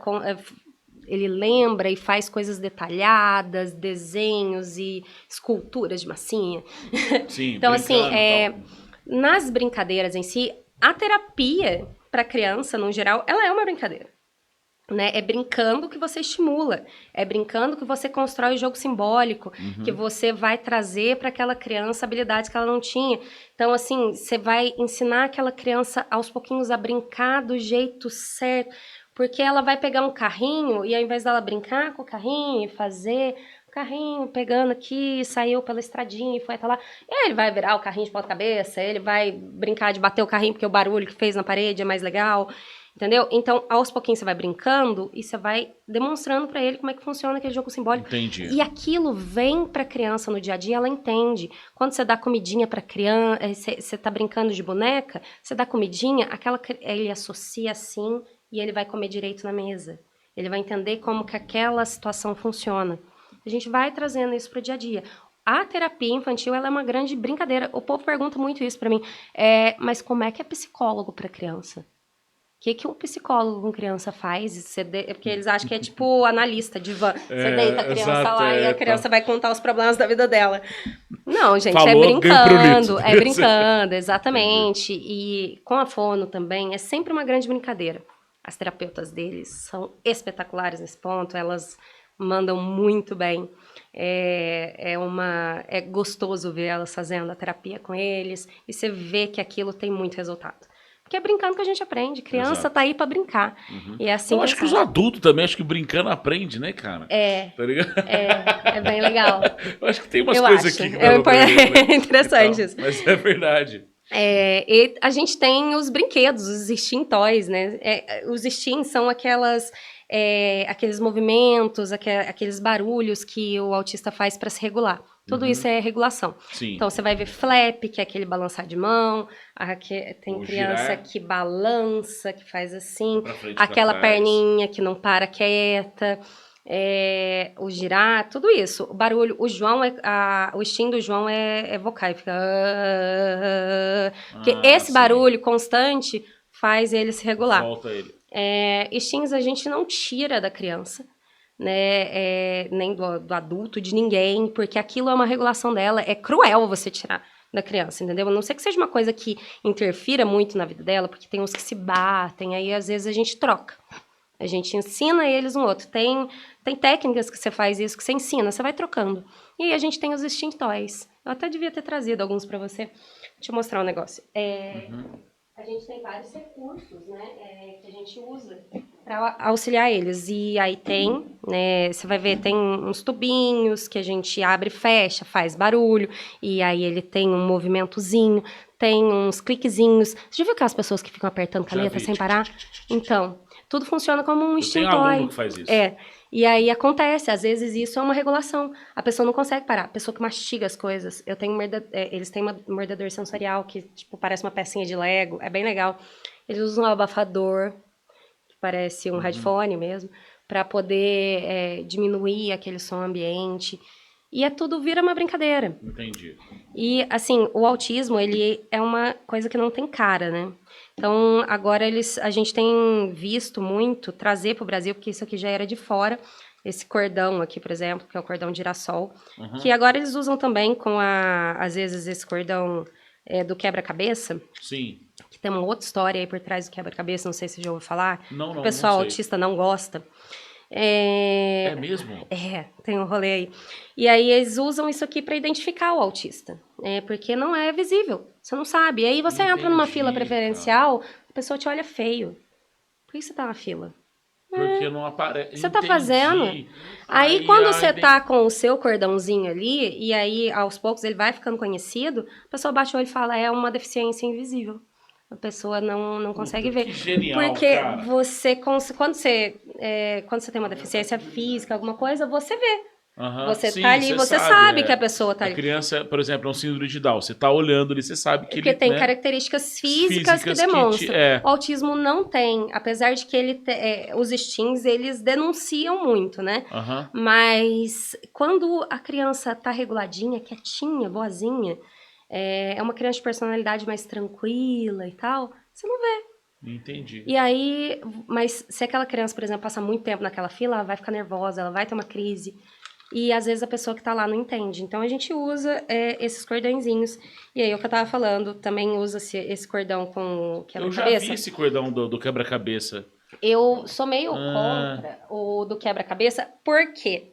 ele lembra e faz coisas detalhadas, desenhos e esculturas de massinha. Sim, então, assim, nas brincadeiras em si, a terapia para criança, no geral, ela é uma brincadeira. Né? É brincando que você estimula, é brincando que você constrói o jogo simbólico, que você vai trazer para aquela criança habilidades que ela não tinha. Então, assim, você vai ensinar aquela criança aos pouquinhos a brincar do jeito certo, porque ela vai pegar um carrinho e ao invés dela brincar com o carrinho e fazer o carrinho pegando aqui, saiu pela estradinha e foi até lá, ele vai virar o carrinho de ponta cabeça, ele vai brincar de bater o carrinho porque o barulho que fez na parede é mais legal. Entendeu? Então, aos pouquinhos você vai brincando e você vai demonstrando pra ele como é que funciona aquele jogo simbólico. Entendi. E aquilo vem pra criança no dia a dia, ela entende. Quando você dá comidinha pra criança, você tá brincando de boneca, você dá comidinha, ele associa assim e ele vai comer direito na mesa. Ele vai entender como que aquela situação funciona. A gente vai trazendo isso pro dia a dia. A terapia infantil, ela é uma grande brincadeira. O povo pergunta muito isso pra mim. Mas como é que é psicólogo pra criança? O que um psicólogo com criança faz? Porque eles acham que é tipo analista de van. Você deita a criança lá e a criança vai contar os problemas da vida dela. Não, gente, Falou, é brincando, exatamente. E com a fono também, é sempre uma grande brincadeira. As terapeutas deles são espetaculares nesse ponto, elas mandam muito bem. É gostoso ver elas fazendo a terapia com eles e você vê que aquilo tem muito resultado. Porque é brincando que a gente aprende. Criança Exato. tá aí pra brincar. E é assim Eu que acho que os adultos também, acho que brincando aprende, né, cara? Tá ligado? É bem legal. Eu acho que tem umas Eu coisas acho. aqui que dá pra aprender, né? É interessante isso. Mas é verdade. E a gente tem os brinquedos, os Steam Toys, né? Os Steam são aqueles movimentos, aqueles barulhos que o autista faz para se regular. Tudo isso é regulação. Sim. Então, você vai ver flap, que é aquele balançar de mão. Tem Ou criança girar. que balança, que faz assim. Pra frente, Aquela pra trás. perninha que não para quieta. O girar, tudo isso. O barulho, o João, o Steam do João é vocal. Fica... porque esse sim. barulho constante faz ele se regular. Volta ele. Steams a gente não tira da criança, né? Nem do adulto, de ninguém, porque aquilo é uma regulação dela. É cruel você tirar da criança, entendeu? A não ser que seja uma coisa que interfira muito na vida dela, porque tem uns que se batem, aí às vezes a gente troca. A gente ensina eles um outro. Tem técnicas que você faz isso, que você ensina, você vai trocando. E aí a gente tem os Steam Toys. Eu até devia ter trazido alguns pra você. Deixa eu mostrar um negócio. A gente tem vários recursos, né, que a gente usa para auxiliar eles. E aí tem, né, você vai ver, tem uns tubinhos que a gente abre e fecha, faz barulho. E aí ele tem um movimentozinho, tem uns cliquezinhos. Você já viu aquelas pessoas que ficam apertando caneta sem parar? Então, tudo funciona como um Steam Toy. Tem aluno que faz isso. E aí acontece, às vezes isso é uma regulação. A pessoa não consegue parar, a pessoa que mastiga as coisas. Eles têm um mordedor sensorial que, tipo, parece uma pecinha de Lego, é bem legal. Eles usam um abafador, que parece um headphone mesmo, para poder diminuir aquele som ambiente. E tudo vira uma brincadeira. Entendi. E, assim, o autismo, ele é uma coisa que não tem cara, né? Então, agora a gente tem visto muito trazer para o Brasil, porque isso aqui já era de fora, esse cordão aqui, por exemplo, que é o cordão de girassol, que agora eles usam também às vezes, esse cordão do quebra-cabeça. Sim. Que tem uma outra história aí por trás do quebra-cabeça, não sei se você já ouviu falar. Não, o pessoal não sei. autista não gosta. É mesmo? Tem um rolê aí. E aí eles usam isso aqui para identificar o autista, porque não é visível, você não sabe. E aí você entra numa fila preferencial, a pessoa te olha feio. Por que você tá na fila? Porque não aparece. Você tá fazendo? Aí quando você tá com o seu cordãozinho ali, e aí aos poucos ele vai ficando conhecido, a pessoa baixa o olho e fala, é uma deficiência invisível. A pessoa não consegue ver. Que genial, porque cara. quando você tem uma deficiência física, alguma coisa, você vê. Você Sim, tá ali, você sabe que a pessoa tá ali. A criança, por exemplo, é um síndrome de Down. Você tá olhando ali, você sabe que porque ele... tem características físicas que demonstram. O autismo não tem, apesar de que os STIMs, eles denunciam muito, né? Mas quando a criança tá reguladinha, quietinha, boazinha, é uma criança de personalidade mais tranquila e tal, você não vê. Entendi. E aí, mas se aquela criança, por exemplo, passa muito tempo naquela fila, ela vai ficar nervosa, ela vai ter uma crise. E às vezes a pessoa que tá lá não entende. Então a gente usa esses cordõezinhos. E aí, o que eu tava falando, também usa-se esse cordão que é na cabeça. Eu já vi esse cordão do quebra-cabeça. Eu sou meio contra o do quebra-cabeça, porque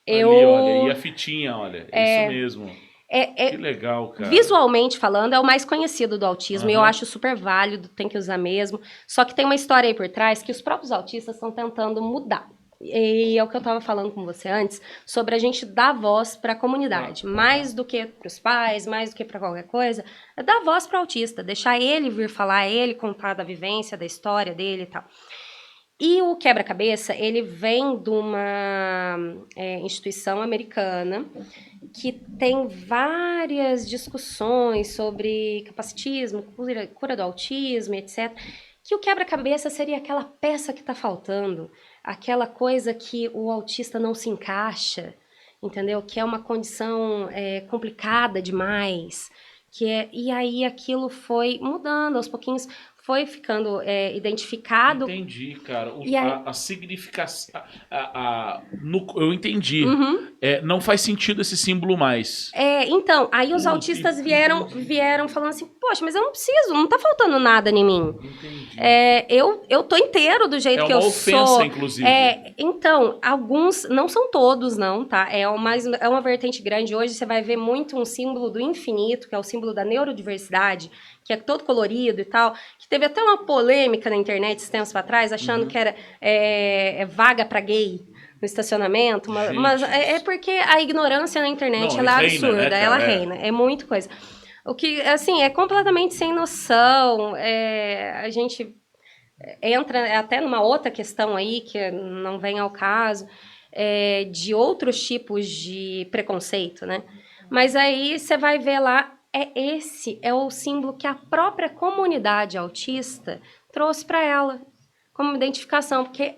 Ali, olha, e a fitinha, olha, isso mesmo. Que legal, cara. Visualmente falando, é o mais conhecido do autismo, e eu acho super válido, tem que usar mesmo. Só que tem uma história aí por trás que os próprios autistas estão tentando mudar. E é o que eu estava falando com você antes, sobre a gente dar voz para a comunidade. Mais do que para os pais, mais do que para qualquer coisa, é dar voz para o autista, deixar ele vir falar, ele contar da vivência, da história dele e tal. E o quebra-cabeça, ele vem de uma instituição americana que tem várias discussões sobre capacitismo, cura do autismo, etc. Que o quebra-cabeça seria aquela peça que está faltando, aquela coisa que o autista não se encaixa, entendeu? Que é uma condição complicada demais. E aí aquilo foi mudando aos pouquinhos, foi ficando identificado. Entendi, cara. E aí... A significação... eu entendi. Não faz sentido esse símbolo mais. Então, aí os autistas vieram falando assim, poxa, mas eu não preciso, não tá faltando nada em mim. Entendi. Eu tô inteiro do jeito que eu sou. É uma ofensa, inclusive. Então, alguns, não são todos, não, tá? É uma vertente grande. Hoje você vai ver muito um símbolo do infinito, que é o símbolo da neurodiversidade, que é todo colorido e tal, que teve até uma polêmica na internet esses tempos pra trás, achando que era vaga pra gay no estacionamento, mas é porque a ignorância na internet ela é absurda, ela reina, é muita coisa. O que, assim, é completamente sem noção, a gente entra até numa outra questão aí, que não vem ao caso, de outros tipos de preconceito, né? Mas aí você vai ver lá, esse é o símbolo que a própria comunidade autista trouxe para ela, como identificação, porque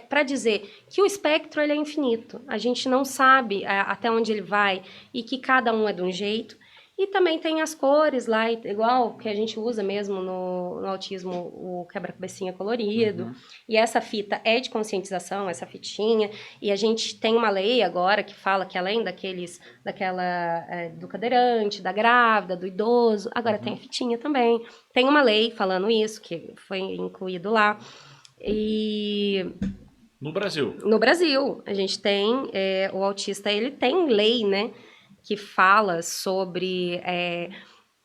para dizer que o espectro ele é infinito, a gente não sabe até onde ele vai e que cada um é de um jeito. E também tem as cores lá, igual que a gente usa mesmo no autismo, o quebra-cabecinha colorido. E essa fita é de conscientização, essa fitinha. E a gente tem uma lei agora que fala que além do cadeirante, da grávida, do idoso, agora tem a fitinha também. Tem uma lei falando isso, que foi incluído lá. E... No Brasil? No Brasil. A gente tem... o autista, ele tem lei, né? Que fala sobre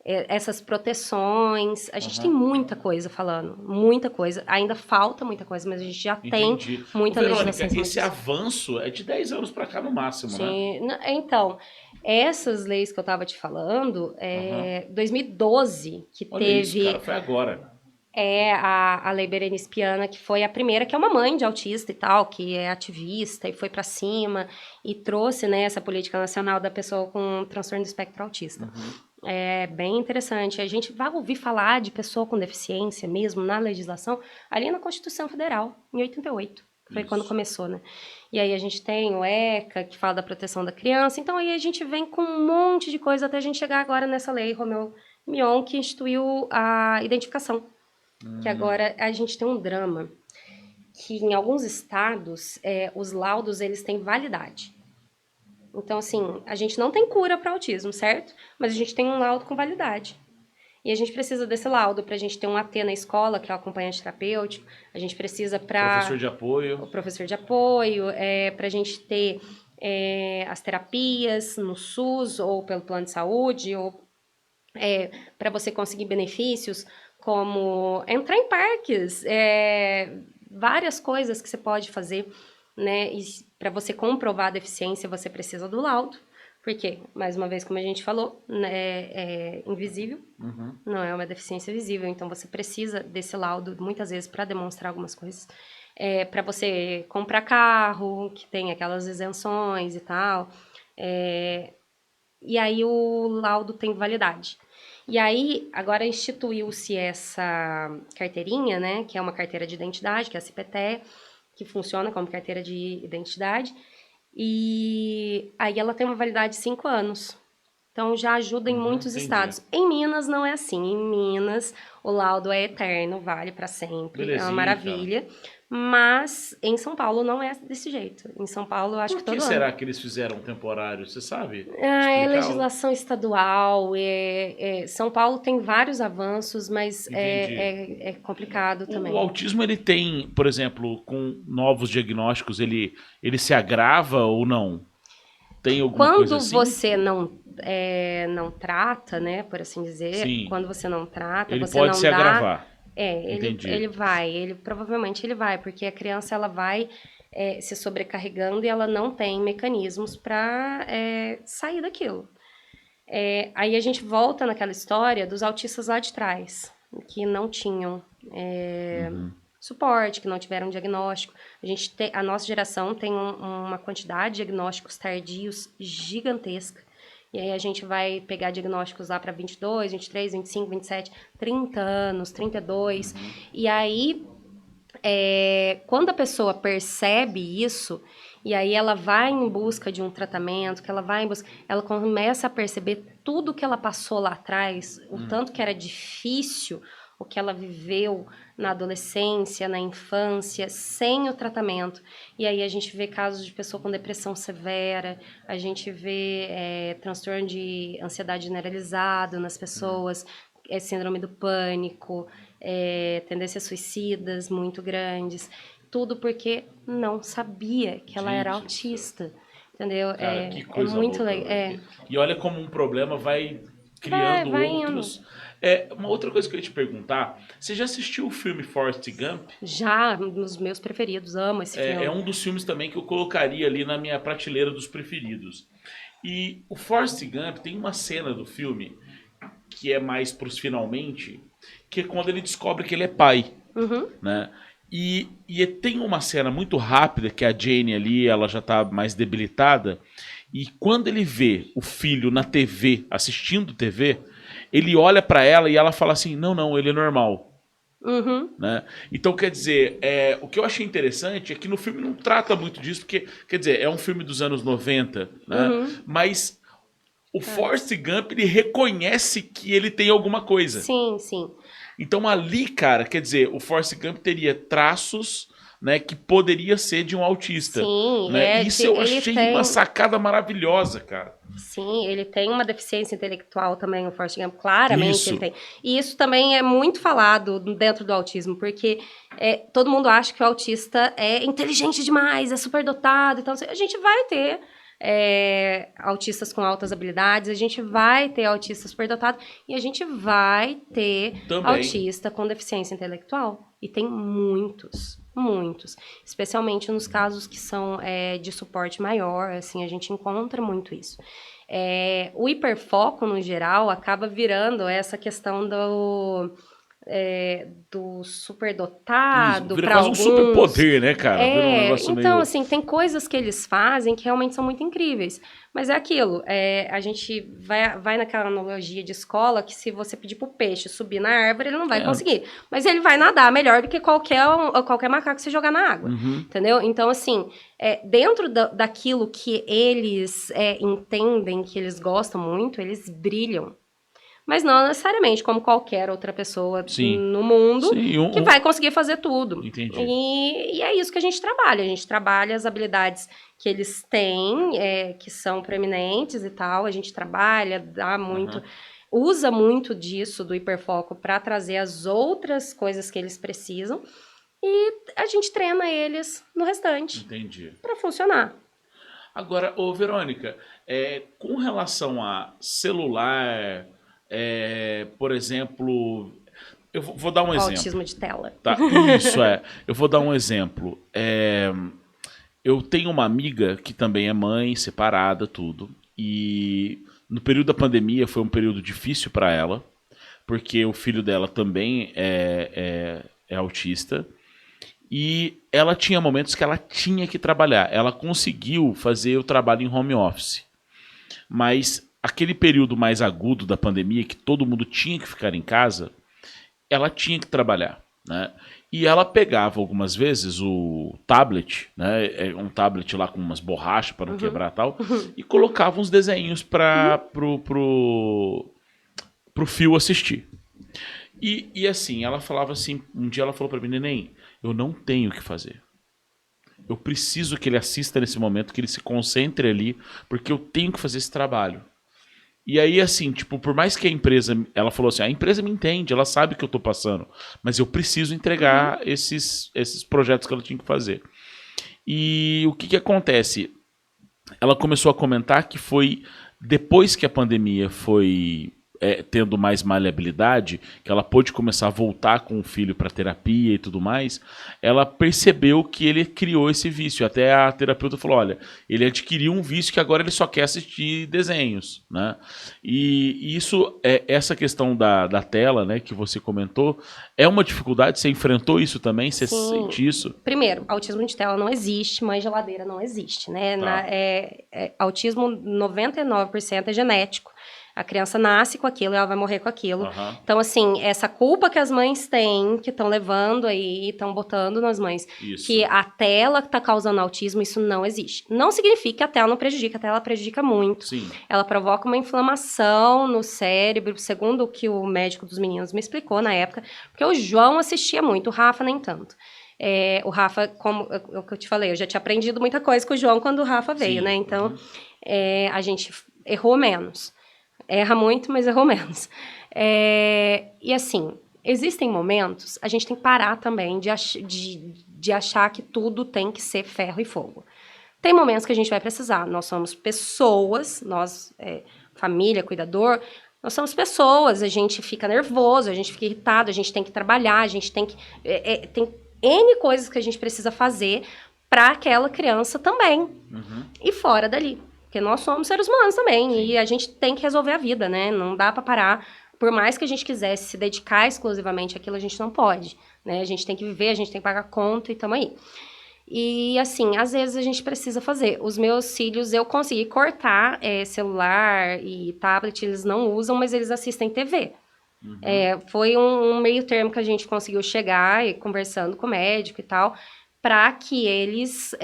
essas proteções. A gente tem muita coisa falando, muita coisa. Ainda falta muita coisa, mas a gente já tem muita legislação. Verônica, esse avanço é de 10 anos para cá no máximo, Sim, né? Então, essas leis que eu estava te falando, 2012 que Olha teve... Isso, cara, foi agora. A Lei Berenice Piana, que foi a primeira, que é uma mãe de autista e tal, que é ativista e foi para cima e trouxe, né, essa política nacional da pessoa com transtorno do espectro autista. É bem interessante. A gente vai ouvir falar de pessoa com deficiência mesmo na legislação ali na Constituição Federal, em 88. Foi quando começou, né? E aí a gente tem o ECA, que fala da proteção da criança. Então aí a gente vem com um monte de coisa até a gente chegar agora nessa lei Romeu Mion, que instituiu a identificação. Que agora a gente tem um drama, que em alguns estados, os laudos, eles têm validade. Então, assim, a gente não tem cura para autismo, certo? Mas a gente tem um laudo com validade. E a gente precisa desse laudo para a gente ter um AT na escola, que é o acompanhante terapêutico. A gente precisa para... Professor de apoio. O professor de apoio, para a gente ter as terapias no SUS ou pelo plano de saúde, ou para você conseguir benefícios como entrar em parques, várias coisas que você pode fazer, né? E para você comprovar a deficiência, você precisa do laudo, porque, mais uma vez, como a gente falou, né, é invisível, não é uma deficiência visível, então você precisa desse laudo, muitas vezes, para demonstrar algumas coisas. Para você comprar carro, que tem aquelas isenções e tal, e aí o laudo tem validade. E aí, agora instituiu-se essa carteirinha, né, que é uma carteira de identidade, que é a CPTE, que funciona como carteira de identidade, e aí ela tem uma validade de 5 anos. Então, já ajuda em muitos estados. Em Minas não é assim. Em Minas, o laudo é eterno, vale para sempre. Belezinha, é uma maravilha. Mas em São Paulo não é desse jeito. Em São Paulo, eu acho que todo ano. Por que será que eles fizeram temporário? Você sabe? É legislação estadual. São Paulo tem vários avanços, mas é complicado também. O autismo, ele tem, por exemplo, com novos diagnósticos, ele se agrava ou não? Tem alguma coisa assim? Quando você não trata, né, por assim dizer, Sim. quando você não trata, ele você pode não se agravar. Ele provavelmente ele vai, porque a criança ela vai se sobrecarregando e ela não tem mecanismos para sair daquilo. Aí a gente volta naquela história dos autistas lá de trás, que não tinham suporte, que não tiveram diagnóstico. A nossa geração tem uma quantidade de diagnósticos tardios gigantesca. E aí a gente vai pegar diagnósticos lá para 22, 23, 25, 27, 30 anos, 32. E aí, quando a pessoa percebe isso, e aí ela vai em busca de um tratamento, ela começa a perceber tudo que ela passou lá atrás, o tanto que era difícil, o que ela viveu na adolescência, na infância, sem o tratamento. E aí a gente vê casos de pessoa com depressão severa, a gente vê transtorno de ansiedade generalizado nas pessoas, síndrome do pânico, tendências suicidas muito grandes. Tudo porque não sabia que ela era autista. Entendeu? Cara, que coisa muito louca, legal. E olha como um problema vai criando Vai outros. Uma outra coisa que eu ia te perguntar, você já assistiu o filme Forrest Gump? Já, um dos meus preferidos, amo esse filme. É um dos filmes também que eu colocaria ali na minha prateleira dos preferidos. E o Forrest Gump tem uma cena do filme que é mais pros finalmente, que é quando ele descobre que ele é pai, né? E tem uma cena muito rápida que a Jane ali, ela já tá mais debilitada, e quando ele vê o filho na TV, assistindo TV, ele olha pra ela e ela fala assim, não, ele é normal. Né? Então, quer dizer, o que eu achei interessante é que no filme não trata muito disso, porque, quer dizer, é um filme dos anos 90, né? Mas o Forrest Gump, ele reconhece que ele tem alguma coisa. Sim, sim. Então ali, cara, quer dizer, o Forrest Gump teria traços, né, que poderia ser de um autista. Sim, né? Isso eu achei uma sacada maravilhosa, cara. Sim, ele tem uma deficiência intelectual também, o Forrest Gump, claramente Isso. ele tem. E isso também é muito falado dentro do autismo, porque todo mundo acha que o autista é inteligente demais, é superdotado, então a gente vai ter autistas com altas habilidades, a gente vai ter autista superdotado e a gente vai ter Também. autista com deficiência intelectual. E tem muitos, especialmente nos casos que são de suporte maior, assim, a gente encontra muito isso. O hiperfoco, no geral, acaba virando essa questão do superdotado para alguns. Quase um superpoder, né, cara? Vira um negócio então, meio... assim, tem coisas que eles fazem que realmente são muito incríveis. Mas é aquilo, a gente vai naquela analogia de escola que se você pedir pro peixe subir na árvore, ele não vai conseguir. Mas ele vai nadar melhor do que qualquer macaco que você jogar na água. Entendeu? Então, assim, dentro daquilo que eles entendem, que eles gostam muito, eles brilham. Mas não necessariamente como qualquer outra pessoa no mundo que vai conseguir fazer tudo. Entendi. E é isso que a gente trabalha. A gente trabalha as habilidades que eles têm, que são preeminentes e tal. A gente trabalha, dá muito... Usa muito disso, do hiperfoco, para trazer as outras coisas que eles precisam. E a gente treina eles no restante. Entendi. Para funcionar. Agora, Verônica, com relação a celular... por exemplo, eu vou dar um exemplo. Autismo de tela. Tá, isso eu vou dar um exemplo. Eu tenho uma amiga que também é mãe, separada, tudo. E no período da pandemia foi um período difícil para ela, porque o filho dela também é autista. E ela tinha momentos que ela tinha que trabalhar. Ela conseguiu fazer o trabalho em home office. Mas aquele período mais agudo da pandemia, que todo mundo tinha que ficar em casa, ela tinha que trabalhar, né? E ela pegava algumas vezes o tablet, né? Um tablet lá com umas borrachas para não quebrar e tal, e colocava uns desenhos pro Fio assistir. E assim, ela falava assim, um dia ela falou para mim, neném, eu não tenho o que fazer. Eu preciso que ele assista nesse momento, que ele se concentre ali, porque eu tenho que fazer esse trabalho. E aí, assim, tipo, por mais que a empresa... Ela falou assim, a empresa me entende, ela sabe o que eu tô passando, mas eu preciso entregar esses projetos que ela tinha que fazer. E o que acontece? Ela começou a comentar que foi depois que a pandemia foi tendo mais maleabilidade, que ela pôde começar a voltar com o filho para terapia e tudo mais, ela percebeu que ele criou esse vício. Até a terapeuta falou, olha, ele adquiriu um vício que agora ele só quer assistir desenhos, né? E isso, essa questão da tela, né, que você comentou, é uma dificuldade? Você enfrentou isso também? Você sente isso? Primeiro, autismo de tela não existe, mãe geladeira não existe, né? Tá. Autismo, 99% é genético. A criança nasce com aquilo e ela vai morrer com aquilo. Aham. Então, assim, essa culpa que as mães têm, que estão levando aí, estão botando nas mães, Isso. que a tela está causando autismo, isso não existe. Não significa que a tela não prejudica, a tela prejudica muito. Sim. Ela provoca uma inflamação no cérebro, segundo o que o médico dos meninos me explicou na época, porque o João assistia muito, o Rafa nem tanto. O Rafa, como o que eu te falei, eu já tinha aprendido muita coisa com o João quando o Rafa veio, Sim. né? Então, a gente errou menos. Erra muito, mas errou menos. E assim, existem momentos, a gente tem que parar também de achar que tudo tem que ser ferro e fogo. Tem momentos que a gente vai precisar. Nós somos pessoas, nós, família, cuidador, nós somos pessoas, a gente fica nervoso, a gente fica irritado, a gente tem que trabalhar, a gente tem que... tem N coisas que a gente precisa fazer para aquela criança também. E fora dali. Porque nós somos seres humanos também. Sim. E a gente tem que resolver a vida, né? Não dá para parar. Por mais que a gente quisesse se dedicar exclusivamente àquilo, a gente não pode. Né? A gente tem que viver, a gente tem que pagar conta e tamo aí. E, assim, às vezes a gente precisa fazer. Os meus filhos, eu consegui cortar celular e tablet, eles não usam, mas eles assistem TV. Foi um meio termo que a gente conseguiu chegar, e conversando com o médico e tal, para que eles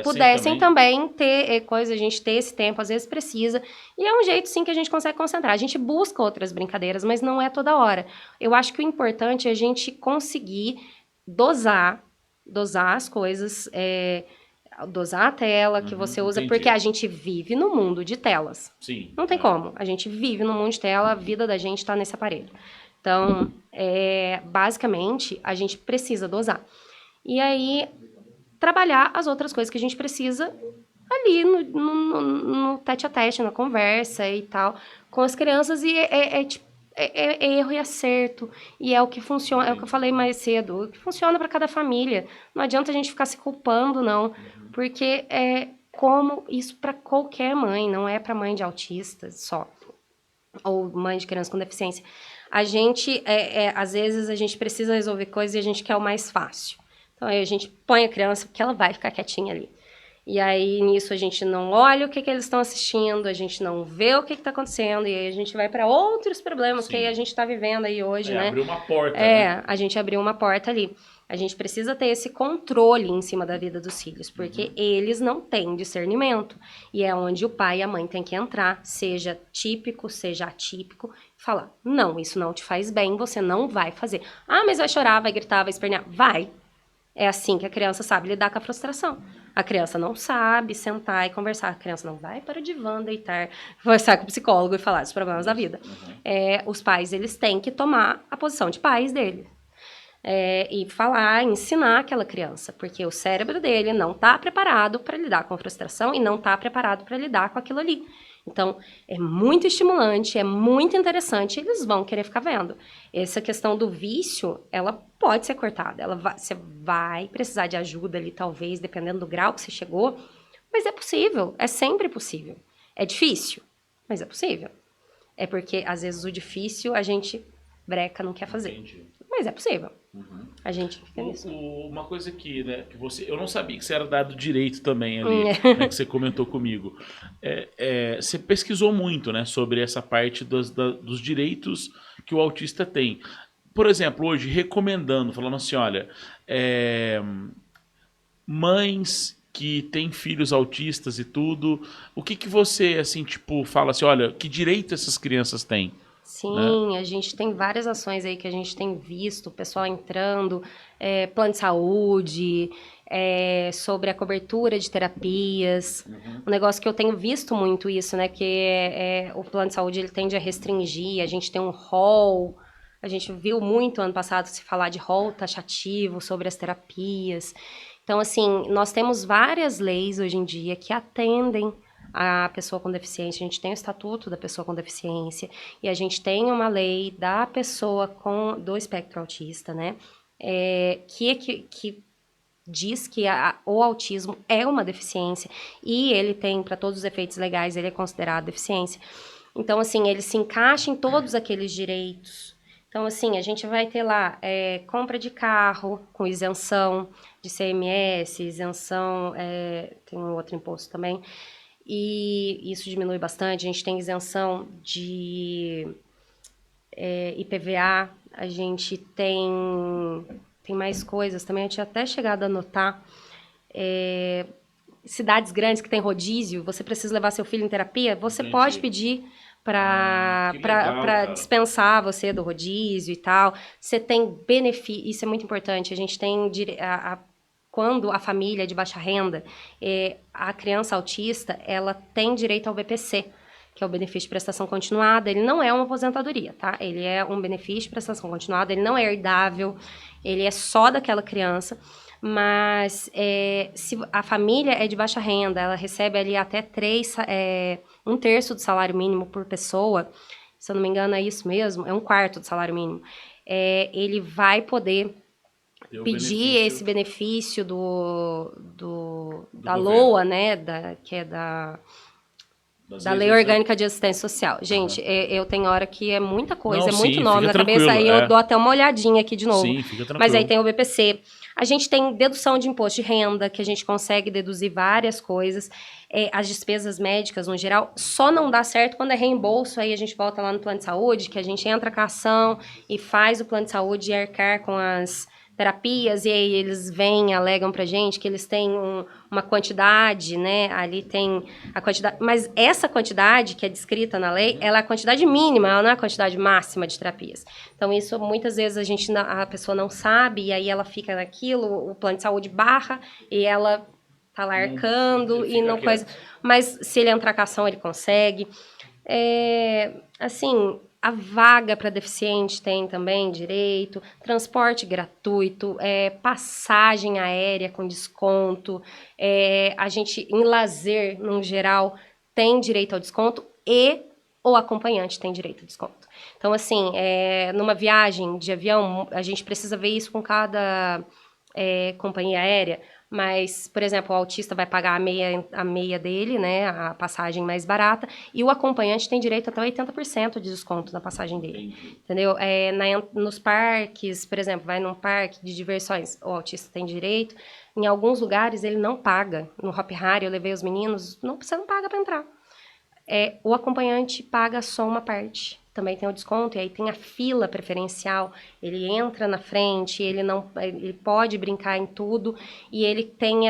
pudessem também ter coisa, a gente ter esse tempo, às vezes precisa. E é um jeito, sim, que a gente consegue concentrar. A gente busca outras brincadeiras, mas não é toda hora. Eu acho que o importante é a gente conseguir dosar as coisas, dosar a tela que você usa, entendi. porque a gente vive no mundo de telas. Sim. Não tem como. A gente vive no mundo de tela, a vida da gente está nesse aparelho. Então, basicamente, a gente precisa dosar. E aí, trabalhar as outras coisas que a gente precisa ali no tete-a-tete, na conversa e tal, com as crianças. E é erro e acerto. E é o que funciona, é o que eu falei mais cedo, o que funciona para cada família. Não adianta a gente ficar se culpando, não. Porque como isso para qualquer mãe, não é para mãe de autistas só, ou mãe de criança com deficiência. A gente, às vezes, a gente precisa resolver coisas e a gente quer o mais fácil. Então, aí a gente põe a criança porque ela vai ficar quietinha ali. E aí, nisso, a gente não olha o que eles estão assistindo, a gente não vê o que está acontecendo, e aí a gente vai para outros problemas que aí a gente está vivendo aí hoje, né? Abriu uma porta, né? A gente abriu uma porta ali. A gente precisa ter esse controle em cima da vida dos filhos, porque eles não têm discernimento. E é onde o pai e a mãe têm que entrar, seja típico, seja atípico, e falar, não, isso não te faz bem, você não vai fazer. Ah, mas vai chorar, vai gritar, vai espernear. Vai. É assim que a criança sabe lidar com a frustração. A criança não sabe sentar e conversar. A criança não vai para o divã deitar, conversar com o psicólogo e falar dos problemas da vida. Os pais, eles têm que tomar a posição de pais dele. E falar, ensinar aquela criança, porque o cérebro dele não está preparado para lidar com a frustração e não está preparado para lidar com aquilo ali. Então, é muito estimulante, é muito interessante, eles vão querer ficar vendo. Essa questão do vício, ela pode ser cortada, você vai precisar de ajuda ali, talvez, dependendo do grau que você chegou, mas é possível, é sempre possível. É difícil, mas é possível. É porque, às vezes, o difícil a gente breca, não quer fazer. Entendi. Mas é possível. A gente fica nisso. Uma coisa que, né, que você... Eu não sabia que você era dado direito também ali, né, que você comentou comigo. Você pesquisou muito, né, sobre essa parte dos direitos que o autista tem. Por exemplo, hoje, recomendando, falando assim, olha, mães que têm filhos autistas e tudo, o que você, assim, tipo, fala assim, olha, que direito essas crianças têm? Sim, a gente tem várias ações aí que a gente tem visto, o pessoal entrando, plano de saúde, sobre a cobertura de terapias. Um negócio que eu tenho visto muito isso, né? Que o plano de saúde ele tende a restringir, a gente tem um rol. A gente viu muito ano passado se falar de rol taxativo sobre as terapias. Então, assim, nós temos várias leis hoje em dia que atendem a pessoa com deficiência. A gente tem o Estatuto da Pessoa com Deficiência e a gente tem uma lei da pessoa do espectro autista, né? Que diz que o autismo é uma deficiência e ele tem, para todos os efeitos legais, ele é considerado deficiência. Então, assim, ele se encaixa em todos aqueles direitos. Então, assim, a gente vai ter lá compra de carro com isenção de CMS, isenção, tem um outro imposto também. e isso diminui bastante. A gente tem isenção de IPVA, a gente tem mais coisas também, a gente até chegado a anotar. Cidades grandes que tem rodízio, você precisa levar seu filho em terapia, você pode pedir para dispensar você do rodízio e tal. Você tem benefício, isso é muito importante, a gente tem quando a família é de baixa renda, a criança autista, ela tem direito ao BPC, que é o benefício de prestação continuada. Ele não é uma aposentadoria, tá? Ele é um benefício de prestação continuada, ele não é herdável, ele é só daquela criança, mas se a família é de baixa renda, ela recebe ali até 1/3 do salário mínimo por pessoa, se eu não me engano é isso mesmo, é 1/4 do salário mínimo, ele vai poder pedir esse benefício da LOA, né, que é da Lei Orgânica de Assistência Social. Gente, eu tenho hora que é muita coisa, é muito nome na cabeça, aí eu dou até uma olhadinha aqui de novo. Sim, fica tranquilo. Mas aí tem o BPC. A gente tem dedução de imposto de renda, que a gente consegue deduzir várias coisas. As despesas médicas, no geral, só não dá certo quando é reembolso. Aí a gente volta lá no plano de saúde, que a gente entra com a ação e faz o plano de saúde arcar com as terapias, e aí eles vêm, alegam pra gente que eles têm uma quantidade, né, ali tem a quantidade, mas essa quantidade que é descrita na lei, ela é a quantidade mínima, ela não é a quantidade máxima de terapias. Então isso, muitas vezes, a pessoa não sabe, e aí ela fica naquilo, o plano de saúde barra, e ela tá lá arcando, e não coisa... Mas se ele entrar com a ação, ele consegue. Assim... A vaga para deficiente tem também direito, transporte gratuito, passagem aérea com desconto, a gente, em lazer, no geral, tem direito ao desconto e o acompanhante tem direito ao desconto. Então, assim, numa viagem de avião, a gente precisa ver isso com cada companhia aérea, mas, por exemplo, o autista vai pagar a meia dele, né, a passagem mais barata, e o acompanhante tem direito até 80% de desconto na passagem dele, entendeu? Nos parques, por exemplo, vai num parque de diversões, o autista tem direito, em alguns lugares ele não paga. No Hop Hari eu levei os meninos, você não paga para entrar. O acompanhante paga só uma parte, também tem o desconto, e aí tem a fila preferencial, ele entra na frente, ele pode brincar em tudo, e ele tem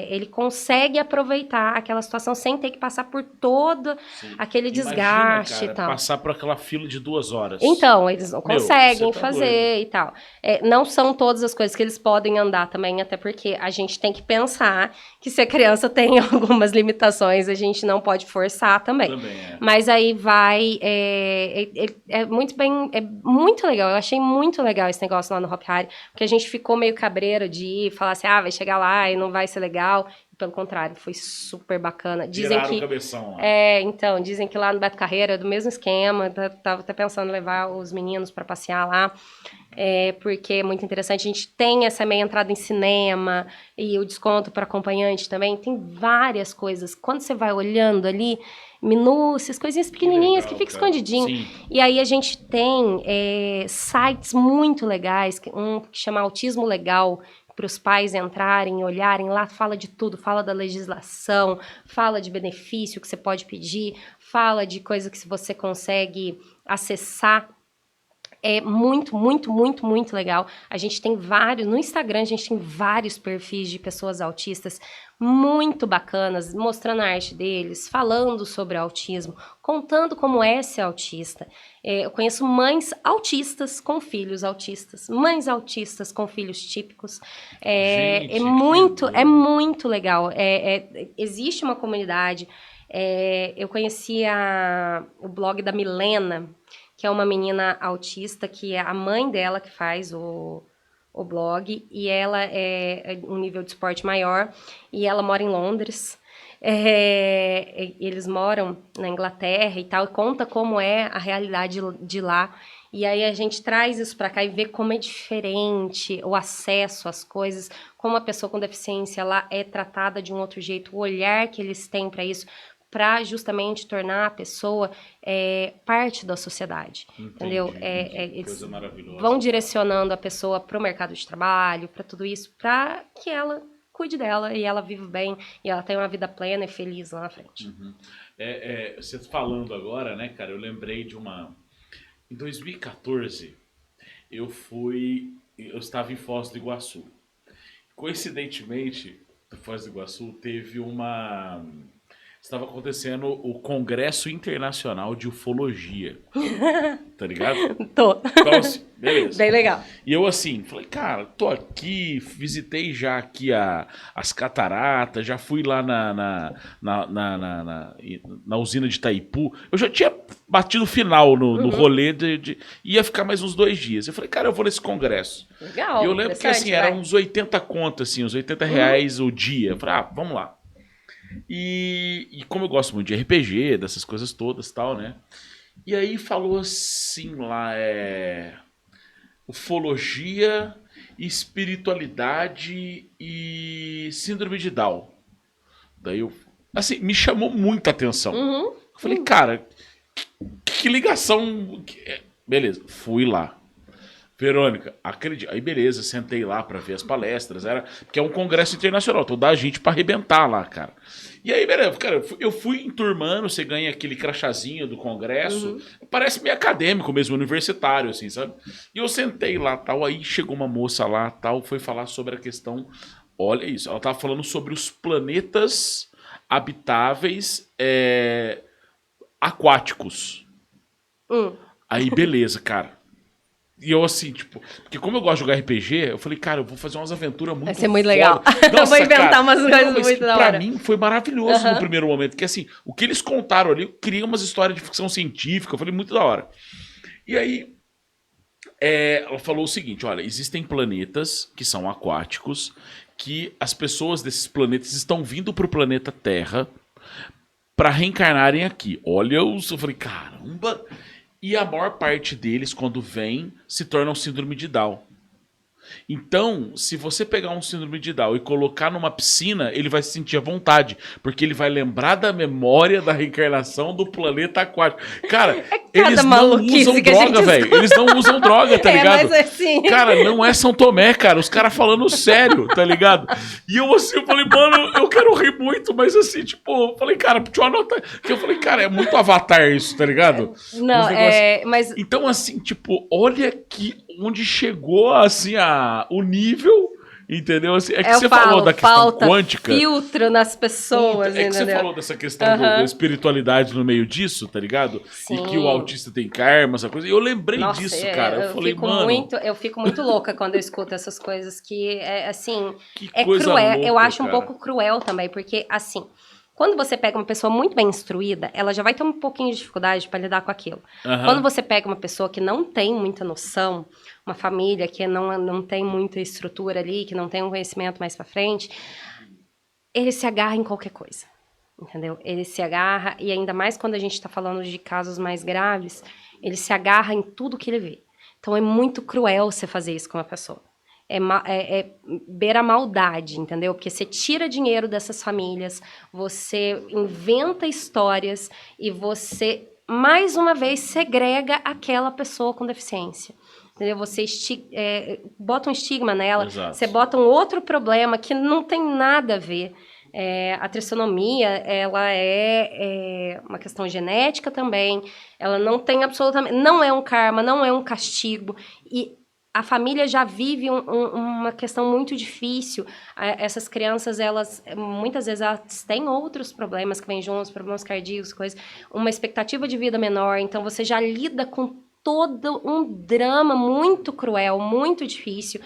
ele consegue aproveitar aquela situação sem ter que passar por todo aquele desgaste. Imagina, cara, passar por aquela fila de 2 horas. Então, eles não conseguem fazer e tal. Não são todas as coisas que eles podem andar também, até porque a gente tem que pensar que se a criança tem algumas limitações, a gente não pode forçar também. Mas aí vai... É muito legal. Eu achei muito legal esse negócio lá no Hop Hari, porque a gente ficou meio cabreiro de ir falar assim, vai chegar lá e não vai ser legal. Pelo contrário, foi super bacana. Dizem que, o cabeção lá. Então, dizem que lá no Beto Carreira é do mesmo esquema. Tava até pensando em levar os meninos para passear lá, porque é muito interessante. A gente tem essa meia entrada em cinema e o desconto para acompanhante também. Tem várias coisas. Quando você vai olhando ali, minúcias, coisinhas pequenininhas que fica escondidinho. Sim. E aí a gente tem sites muito legais, um que chama Autismo Legal, para os pais entrarem, olharem lá, fala de tudo, fala da legislação, fala de benefício que você pode pedir, fala de coisa que você consegue acessar. É muito, muito, muito, muito legal. A gente tem no Instagram a gente tem vários perfis de pessoas autistas muito bacanas, mostrando a arte deles, falando sobre autismo, contando como é ser autista. Eu conheço mães autistas com filhos autistas, mães autistas com filhos típicos. É muito legal. Existe uma comunidade. Eu conheci o blog da Milena, que é uma menina autista, que é a mãe dela que faz o blog, e ela é um nível de esporte maior, e ela mora em Londres. Eles moram na Inglaterra e tal, e conta como é a realidade de lá. E aí a gente traz isso para cá e vê como é diferente o acesso às coisas, como a pessoa com deficiência lá é tratada de um outro jeito, o olhar que eles têm para isso, para justamente tornar a pessoa parte da sociedade. Entendi, entendeu? Eles vão direcionando a pessoa para o mercado de trabalho, para tudo isso, para que ela cuide dela e ela vive bem e ela tem uma vida plena e feliz lá na frente. Uhum. Você falando agora, né, cara, eu lembrei de uma... Em 2014, eu estava em Foz do Iguaçu. Coincidentemente, em Foz do Iguaçu, estava acontecendo o Congresso Internacional de Ufologia. Tá ligado? Tô. Então, assim, beleza. Bem legal. E eu assim, falei, cara, tô aqui, visitei já aqui as cataratas, já fui lá na usina de Itaipu. Eu já tinha batido o final no rolê ia ficar mais uns 2 dias. Eu falei, cara, eu vou nesse congresso. Legal. E eu lembro que assim, era uns 80 conto, assim, uns 80 reais o dia. Eu falei, vamos lá. E como eu gosto muito de RPG, dessas coisas todas e tal, né? E aí falou assim lá, ufologia, espiritualidade e síndrome de Down. Daí eu, assim, me chamou muita atenção. Eu falei, cara, que ligação... Beleza, fui lá. Verônica, acredita. Aí beleza, sentei lá pra ver as palestras, porque é um congresso internacional, toda a gente pra arrebentar lá, cara. E aí, beleza, cara, eu fui enturmando, você ganha aquele crachazinho do congresso, parece meio acadêmico mesmo, universitário, assim, sabe? E eu sentei lá, tal, aí chegou uma moça lá, tal, foi falar sobre a questão, olha isso, ela tava falando sobre os planetas habitáveis aquáticos. Aí, beleza, cara. E eu assim, tipo, porque como eu gosto de jogar RPG, eu falei, cara, eu vou fazer umas aventuras muito Vai ser muito legal. Nossa, eu vou inventar umas coisas muito da hora. Pra mim foi maravilhoso no primeiro momento, porque assim, o que eles contaram ali, eu queria umas histórias de ficção científica, eu falei, muito da hora. E aí, ela falou o seguinte, olha, existem planetas que são aquáticos, que as pessoas desses planetas estão vindo pro planeta Terra pra reencarnarem aqui. Olha, eu falei, caramba... E a maior parte deles, quando vem, se torna um síndrome de Down. Então, se você pegar um síndrome de Down e colocar numa piscina, ele vai se sentir à vontade, porque ele vai lembrar da memória da reencarnação do planeta aquático. Cara, eles não usam droga, velho. Eles não usam droga, tá ligado? Mas assim... Cara, não é São Tomé, cara. Os caras falando sério, tá ligado? E eu assim, eu falei, mano, eu quero rir muito, mas assim, tipo, eu falei, cara, deixa eu anotar. Porque eu falei, cara, é muito Avatar isso, tá ligado? Não, mas... Então, assim, tipo, olha que onde chegou, assim, o nível, entendeu? Assim, é que você falou da questão quântica. Filtro nas pessoas, é que você falou dessa questão da espiritualidade no meio disso, tá ligado? Sim. E que o autista tem karma, essa coisa. E eu lembrei disso, cara. Eu falei, mano... Eu fico muito louca quando eu escuto essas coisas que, assim, que é coisa cruel. louca, eu acho cara. Um pouco cruel também, porque, assim... Quando você pega uma pessoa muito bem instruída, ela já vai ter um pouquinho de dificuldade para lidar com aquilo. Quando você pega uma pessoa que não tem muita noção, uma família que não tem muita estrutura ali, que não tem um conhecimento mais para frente, ele se agarra em qualquer coisa, entendeu? Ele se agarra, e ainda mais quando a gente está falando de casos mais graves, ele se agarra em tudo que ele vê. Então é muito cruel você fazer isso com uma pessoa. Beira a maldade, entendeu? Porque você tira dinheiro dessas famílias, você inventa histórias e você, mais uma vez, segrega aquela pessoa com deficiência. Entendeu? Você bota um estigma nela, Exato. Você bota um outro problema que não tem nada a ver. A trissonomia, ela é uma questão genética também, ela não tem absolutamente... Não é um karma, não é um castigo, e a família já vive uma questão muito difícil. Essas crianças, muitas vezes, elas têm outros problemas que vêm juntos, problemas cardíacos, coisas, uma expectativa de vida menor. Então, você já lida com todo um drama muito cruel, muito difícil.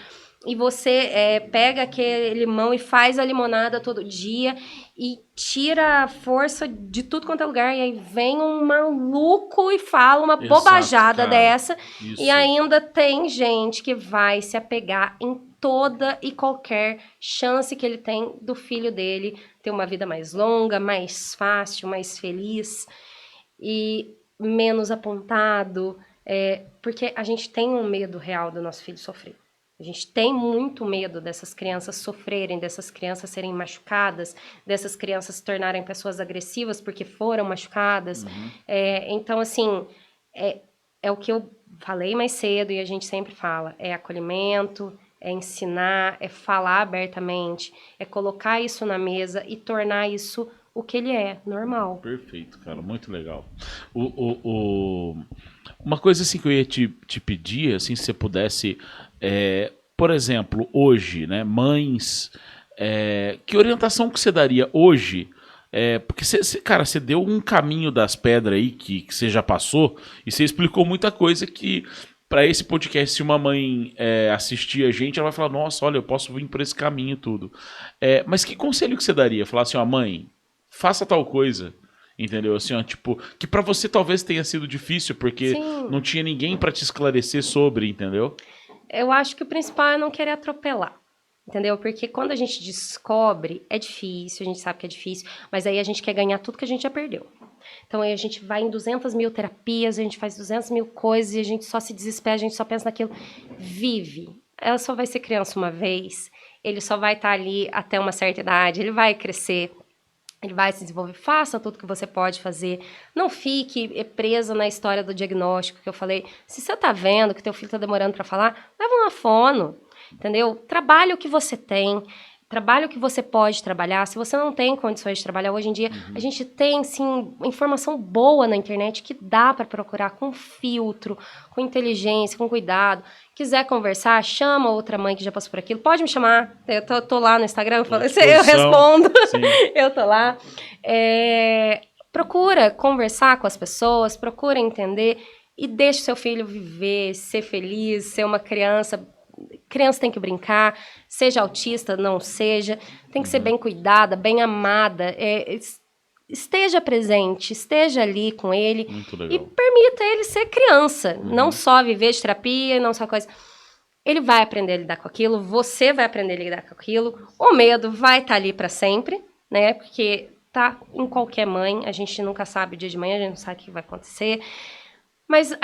E você pega aquele limão e faz a limonada todo dia e tira a força de tudo quanto é lugar. E aí vem um maluco e fala uma bobajada dessa. Isso. E ainda tem gente que vai se apegar em toda e qualquer chance que ele tem do filho dele ter uma vida mais longa, mais fácil, mais feliz e menos apontado. Porque a gente tem um medo real do nosso filho sofrer. A gente tem muito medo dessas crianças sofrerem, dessas crianças serem machucadas, dessas crianças se tornarem pessoas agressivas porque foram machucadas. Então, assim, é o que eu falei mais cedo e a gente sempre fala, é acolhimento, é ensinar, é falar abertamente, é colocar isso na mesa e tornar isso o que ele é, normal. Perfeito, cara, muito legal. Uma coisa assim que eu ia te pedir, assim, se você pudesse, por exemplo, hoje, né, mães, que orientação que você daria hoje? Porque, cara, você deu um caminho das pedras aí que você já passou e você explicou muita coisa que, para esse podcast, se uma mãe assistir a gente, ela vai falar, nossa, olha, eu posso vir por esse caminho e tudo. Mas que conselho que você daria? Falar assim, ó, mãe, faça tal coisa, entendeu? Assim, ó, tipo, que pra você talvez tenha sido difícil, porque Sim. não tinha ninguém pra te esclarecer sobre, entendeu? Eu acho que o principal é não querer atropelar. Entendeu? Porque quando a gente descobre, é difícil, a gente sabe que é difícil, mas aí a gente quer ganhar tudo que a gente já perdeu. Então aí a gente vai em 200 mil terapias, a gente faz 200 mil coisas e a gente só se desespera, a gente só pensa naquilo. Vive. Ela só vai ser criança uma vez, ele só vai estar ali até uma certa idade, ele vai crescer, ele vai se desenvolver. Faça tudo que você pode fazer. Não fique presa na história do diagnóstico que eu falei. Se você tá vendo que teu filho tá demorando para falar, leva uma fono. Entendeu? Trabalhe o que você tem, trabalhe o que você pode trabalhar. Se você não tem condições de trabalhar hoje em dia, a gente tem, sim, informação boa na internet que dá para procurar com filtro, com inteligência, com cuidado. Quiser conversar, chama outra mãe que já passou por aquilo. Pode me chamar. Eu tô lá no Instagram, eu respondo. Eu tô lá. Procura conversar com as pessoas, procura entender e deixe seu filho viver, ser feliz, ser uma criança. Criança tem que brincar, seja autista, não seja, tem que ser bem cuidada, bem amada, esteja presente, esteja ali com ele e permita ele ser criança, não só viver de terapia, não só coisa. Ele vai aprender a lidar com aquilo, você vai aprender a lidar com aquilo, o medo vai estar ali para sempre, né, porque tá em qualquer mãe, a gente nunca sabe o dia de manhã, a gente não sabe o que vai acontecer. Mas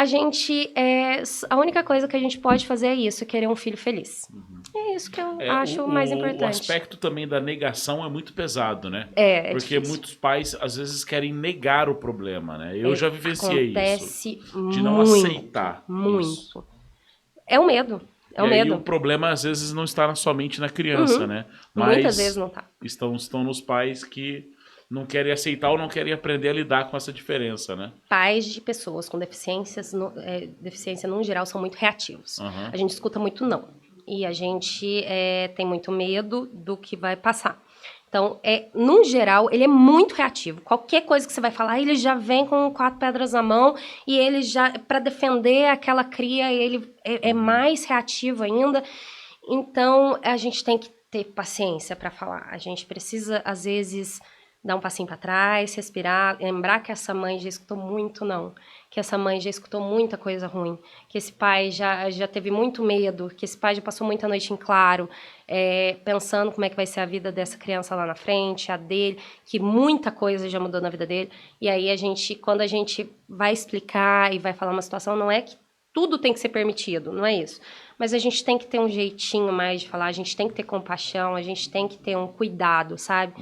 a única coisa que a gente pode fazer é isso, querer um filho feliz. É isso que eu acho mais importante. O aspecto também da negação é muito pesado, né? Porque difícil. Muitos pais, às vezes, querem negar o problema, né? Eu já vivenciei acontece isso. De não aceitar. Muito. Isso. É o medo. É o medo. E o problema, às vezes, não está somente na criança, né? Mas muitas vezes não tá. Estão nos pais que não querem aceitar ou não querem aprender a lidar com essa diferença, né? Pais de pessoas com deficiência no geral são muito reativos. A gente escuta muito não. E a gente tem muito medo do que vai passar. Então, no geral, ele é muito reativo. Qualquer coisa que você vai falar, ele já vem com 4 pedras na mão e ele já, para defender aquela cria, ele é mais reativo ainda. Então, a gente tem que ter paciência para falar. A gente precisa, às vezes, dar um passinho para trás, respirar, lembrar que essa mãe já escutou muito não, que essa mãe já escutou muita coisa ruim, que esse pai já teve muito medo, que esse pai já passou muita noite em claro, pensando como é que vai ser a vida dessa criança lá na frente, a dele, que muita coisa já mudou na vida dele. E aí quando a gente vai explicar e vai falar uma situação, não é que tudo tem que ser permitido, não é isso. Mas a gente tem que ter um jeitinho mais de falar, a gente tem que ter compaixão, a gente tem que ter um cuidado, sabe?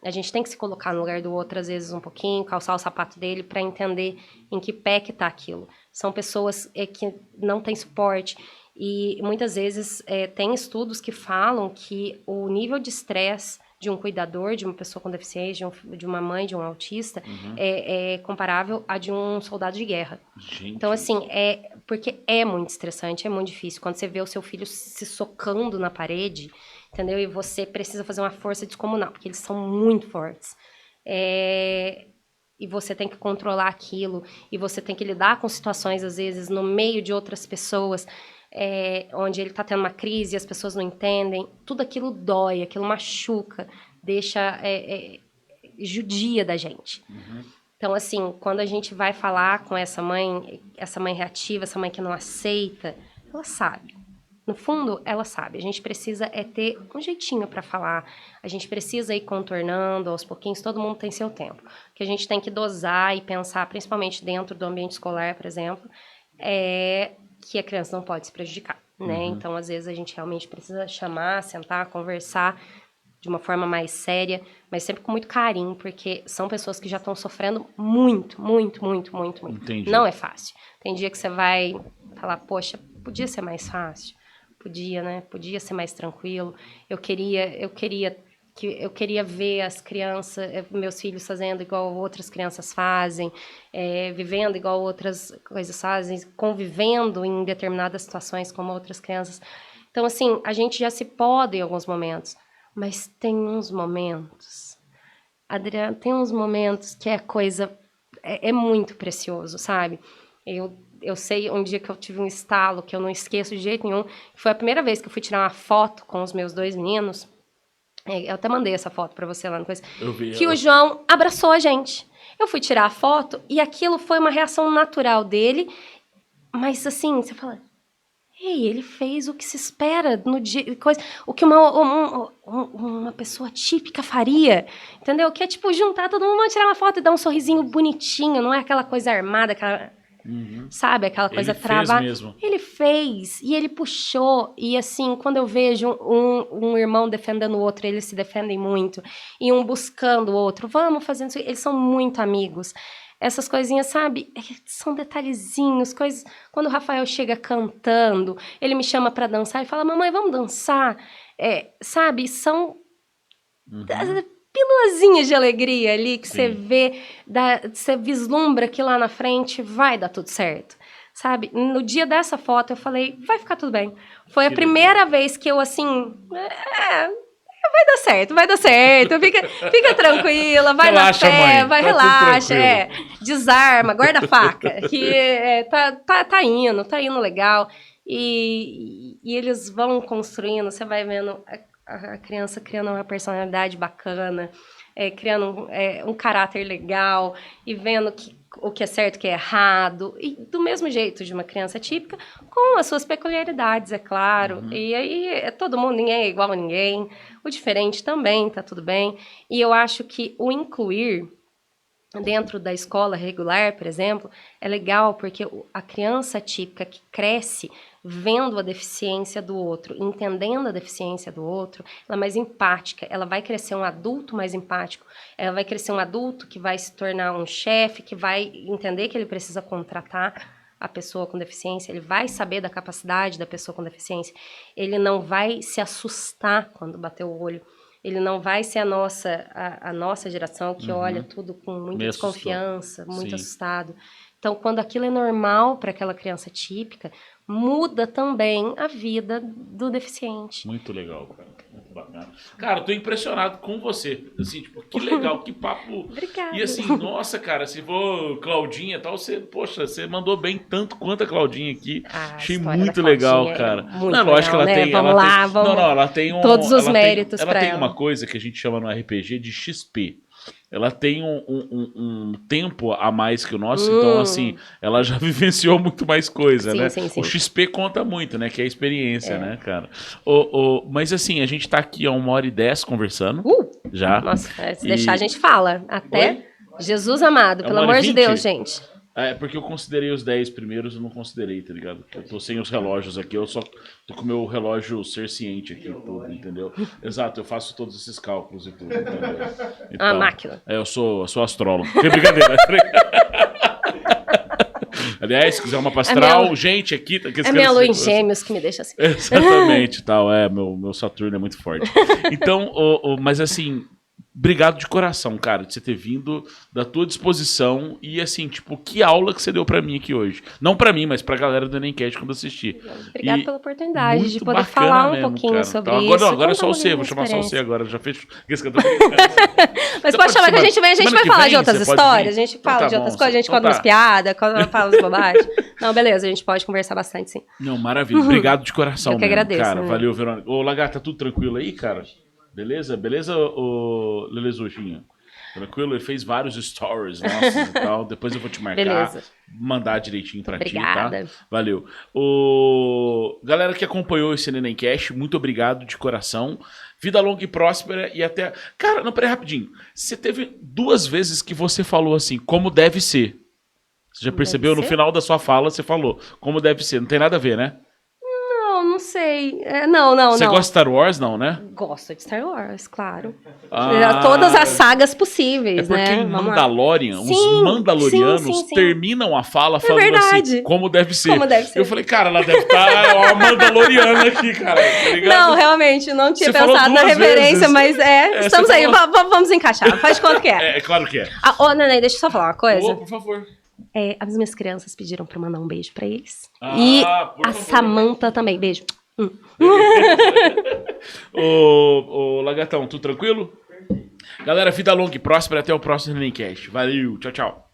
A gente tem que se colocar no lugar do outro, às vezes, um pouquinho, calçar o sapato dele para entender em que pé que tá aquilo. São pessoas que não têm suporte e, muitas vezes, tem estudos que falam que o nível de estresse de um cuidador, de uma pessoa com deficiência, de uma mãe, de um autista, é comparável a de um soldado de guerra. Gente. Então, assim, porque é muito estressante, é muito difícil. Quando você vê o seu filho se socando na parede, entendeu? E você precisa fazer uma força descomunal, porque eles são muito fortes. E você tem que controlar aquilo, e você tem que lidar com situações, às vezes, no meio de outras pessoas, onde ele está tendo uma crise e as pessoas não entendem. Tudo aquilo dói, aquilo machuca, deixa judia da gente. Então, assim, quando a gente vai falar com essa mãe reativa, essa mãe que não aceita, ela sabe. No fundo, ela sabe. A gente precisa ter um jeitinho para falar. A gente precisa ir contornando aos pouquinhos. Todo mundo tem seu tempo. O que a gente tem que dosar e pensar, principalmente dentro do ambiente escolar, por exemplo, é que a criança não pode se prejudicar, né? Então, às vezes, a gente realmente precisa chamar, sentar, conversar de uma forma mais séria, mas sempre com muito carinho, porque são pessoas que já estão sofrendo muito, muito, muito, muito, muito. Entendi. Não é fácil. Tem dia que você vai falar, poxa, podia ser mais fácil. podia, né? Podia ser mais tranquilo. Eu queria ver as crianças, meus filhos fazendo igual outras crianças fazem, vivendo igual outras coisas fazem, convivendo em determinadas situações como outras crianças. Então, assim, a gente já se pode em alguns momentos, mas tem uns momentos, Adriana, tem uns momentos que a coisa é muito precioso, sabe? Eu sei um dia que eu tive um estalo que eu não esqueço de jeito nenhum, que foi a primeira vez que eu fui tirar uma foto com os meus 2 meninos. Eu até mandei essa foto pra você lá no coisa. Eu vi Que ela. o João abraçou a gente. Eu fui tirar a foto e aquilo foi uma reação natural dele, mas assim, você fala, ei, ele fez o que se espera no dia, coisa, o que uma pessoa típica faria, entendeu? Que é tipo juntar todo mundo, tirar uma foto e dar um sorrisinho bonitinho, não é aquela coisa armada, aquela, sabe, aquela coisa travada. Mesmo. Ele fez e ele puxou, e assim, quando eu vejo um irmão defendendo o outro, eles se defendem muito, e um buscando o outro, vamos fazendo isso, eles são muito amigos. Essas coisinhas, sabe? São detalhezinhos, coisas... Quando o Rafael chega cantando, ele me chama pra dançar e fala, mamãe, vamos dançar? Sabe? São piluazinhas de alegria ali que você vê, você vislumbra que lá na frente vai dar tudo certo. Sabe? No dia dessa foto eu falei, vai ficar tudo bem. Foi a primeira vez que eu, assim... vai dar certo, fica tranquila, vai relaxa, na fé, mãe, vai, tá relaxa, desarma, guarda a faca, que tá indo legal, e eles vão construindo, você vai vendo a criança criando uma personalidade bacana, criando um caráter legal, e vendo o que é certo, o que é errado, e do mesmo jeito de uma criança típica, com as suas peculiaridades, é claro, e aí todo mundo, ninguém é igual a ninguém, o diferente também, tá tudo bem, e eu acho que o incluir dentro da escola regular, por exemplo, é legal porque a criança típica que cresce vendo a deficiência do outro, entendendo a deficiência do outro, ela é mais empática, ela vai crescer um adulto mais empático, ela vai crescer um adulto que vai se tornar um chefe, que vai entender que ele precisa contratar a pessoa com deficiência, ele vai saber da capacidade da pessoa com deficiência, ele não vai se assustar quando bater o olho, ele não vai ser a nossa geração que olha tudo com muita desconfiança, muito assustado. Então, quando aquilo é normal para aquela criança típica, muda também a vida do deficiente. Muito legal, cara. Muito bacana. Cara, eu tô impressionado com você. Assim, tipo, que legal, que papo. Obrigada. E assim, nossa, cara, se for Claudinha e tal, você mandou bem tanto quanto a Claudinha aqui. Achei muito legal, cara. Muito não, lógico que ela tem. Vamos lá, vamos. Ela tem todos os méritos pra ela. Ela tem uma coisa que a gente chama no RPG de XP. Ela tem um tempo a mais que o nosso, então, assim, ela já vivenciou muito mais coisa, né? Sim. O XP conta muito, né? Que é a experiência, né, cara? Mas, assim, a gente tá aqui há 1h10 conversando. Já. Nossa, se deixar a gente fala. Até Oi? Jesus amado, pelo amor de Deus, gente. É porque eu considerei os 10 primeiros, eu não considerei, tá ligado? Eu tô sem os relógios aqui, eu só tô com o meu relógio ser ciente aqui, tudo, entendeu? Exato, eu faço todos esses cálculos e tudo, entendeu? A máquina. Eu sou astrólogo. Que brincadeira. Aliás, se quiser uma pastral, gente, aqui... É minha lua em gêmeos que me deixa assim. Exatamente, tal. Meu Saturno é muito forte. Então, mas assim... Obrigado de coração, cara, de você ter vindo, da tua disposição e, assim, tipo, que aula que você deu pra mim aqui hoje. Não pra mim, mas pra galera do Enemcast quando assistir. Obrigada pela oportunidade de poder falar um pouquinho, cara, sobre isso. Agora é só você, vou chamar só você agora, já fez... Mas pode chamar que a gente vai falar de outras histórias, a gente fala de outras coisas, a gente conta umas piadas, fala umas bobagens. Não, beleza, a gente pode conversar bastante, sim. Não, maravilha, obrigado de coração. Eu que agradeço. Cara, valeu, Verônica. Ô, Lagarta, tudo tranquilo aí, cara? Beleza? Beleza, ô Lelezuchinha? Tranquilo? Ele fez vários stories nossos e tal. Depois eu vou te marcar. Beleza. Mandar direitinho pra Obrigada. ti, tá? Valeu. Galera que acompanhou esse Nenemcast, muito obrigado de coração. Vida longa e próspera e até... Cara, não, peraí, rapidinho. Você teve 2 vezes que você falou assim, como deve ser. Você já percebeu? No final da sua fala, você falou, como deve ser. Não tem nada a ver, né? Não sei. sei. Não. Você gosta de Star Wars, não, né? Gosto de Star Wars, claro. Ah, Todas as sagas possíveis, é porque né? em Vamos lá. Mandalorian, Sim, os Mandalorianos sim. terminam a fala falando verdade. assim, como deve ser. Como deve ser. Eu falei, cara, ela deve estar uma Mandaloriana aqui, cara, tá ligado? Não, realmente, não tinha Você falou pensado na duas referência, vezes. mas estamos você aí, falou- vamos encaixar. Faz de conta que é. É claro que é. Ô, Neném, deixa eu só falar uma coisa. Por favor. As minhas crianças pediram pra eu mandar um beijo pra eles. Ah, E por a favor. Samantha também, beijo. Ô, Lagartão, tudo tranquilo? Galera, vida longa e próspera. Até o próximo Nenemcast. Valeu, tchau, tchau.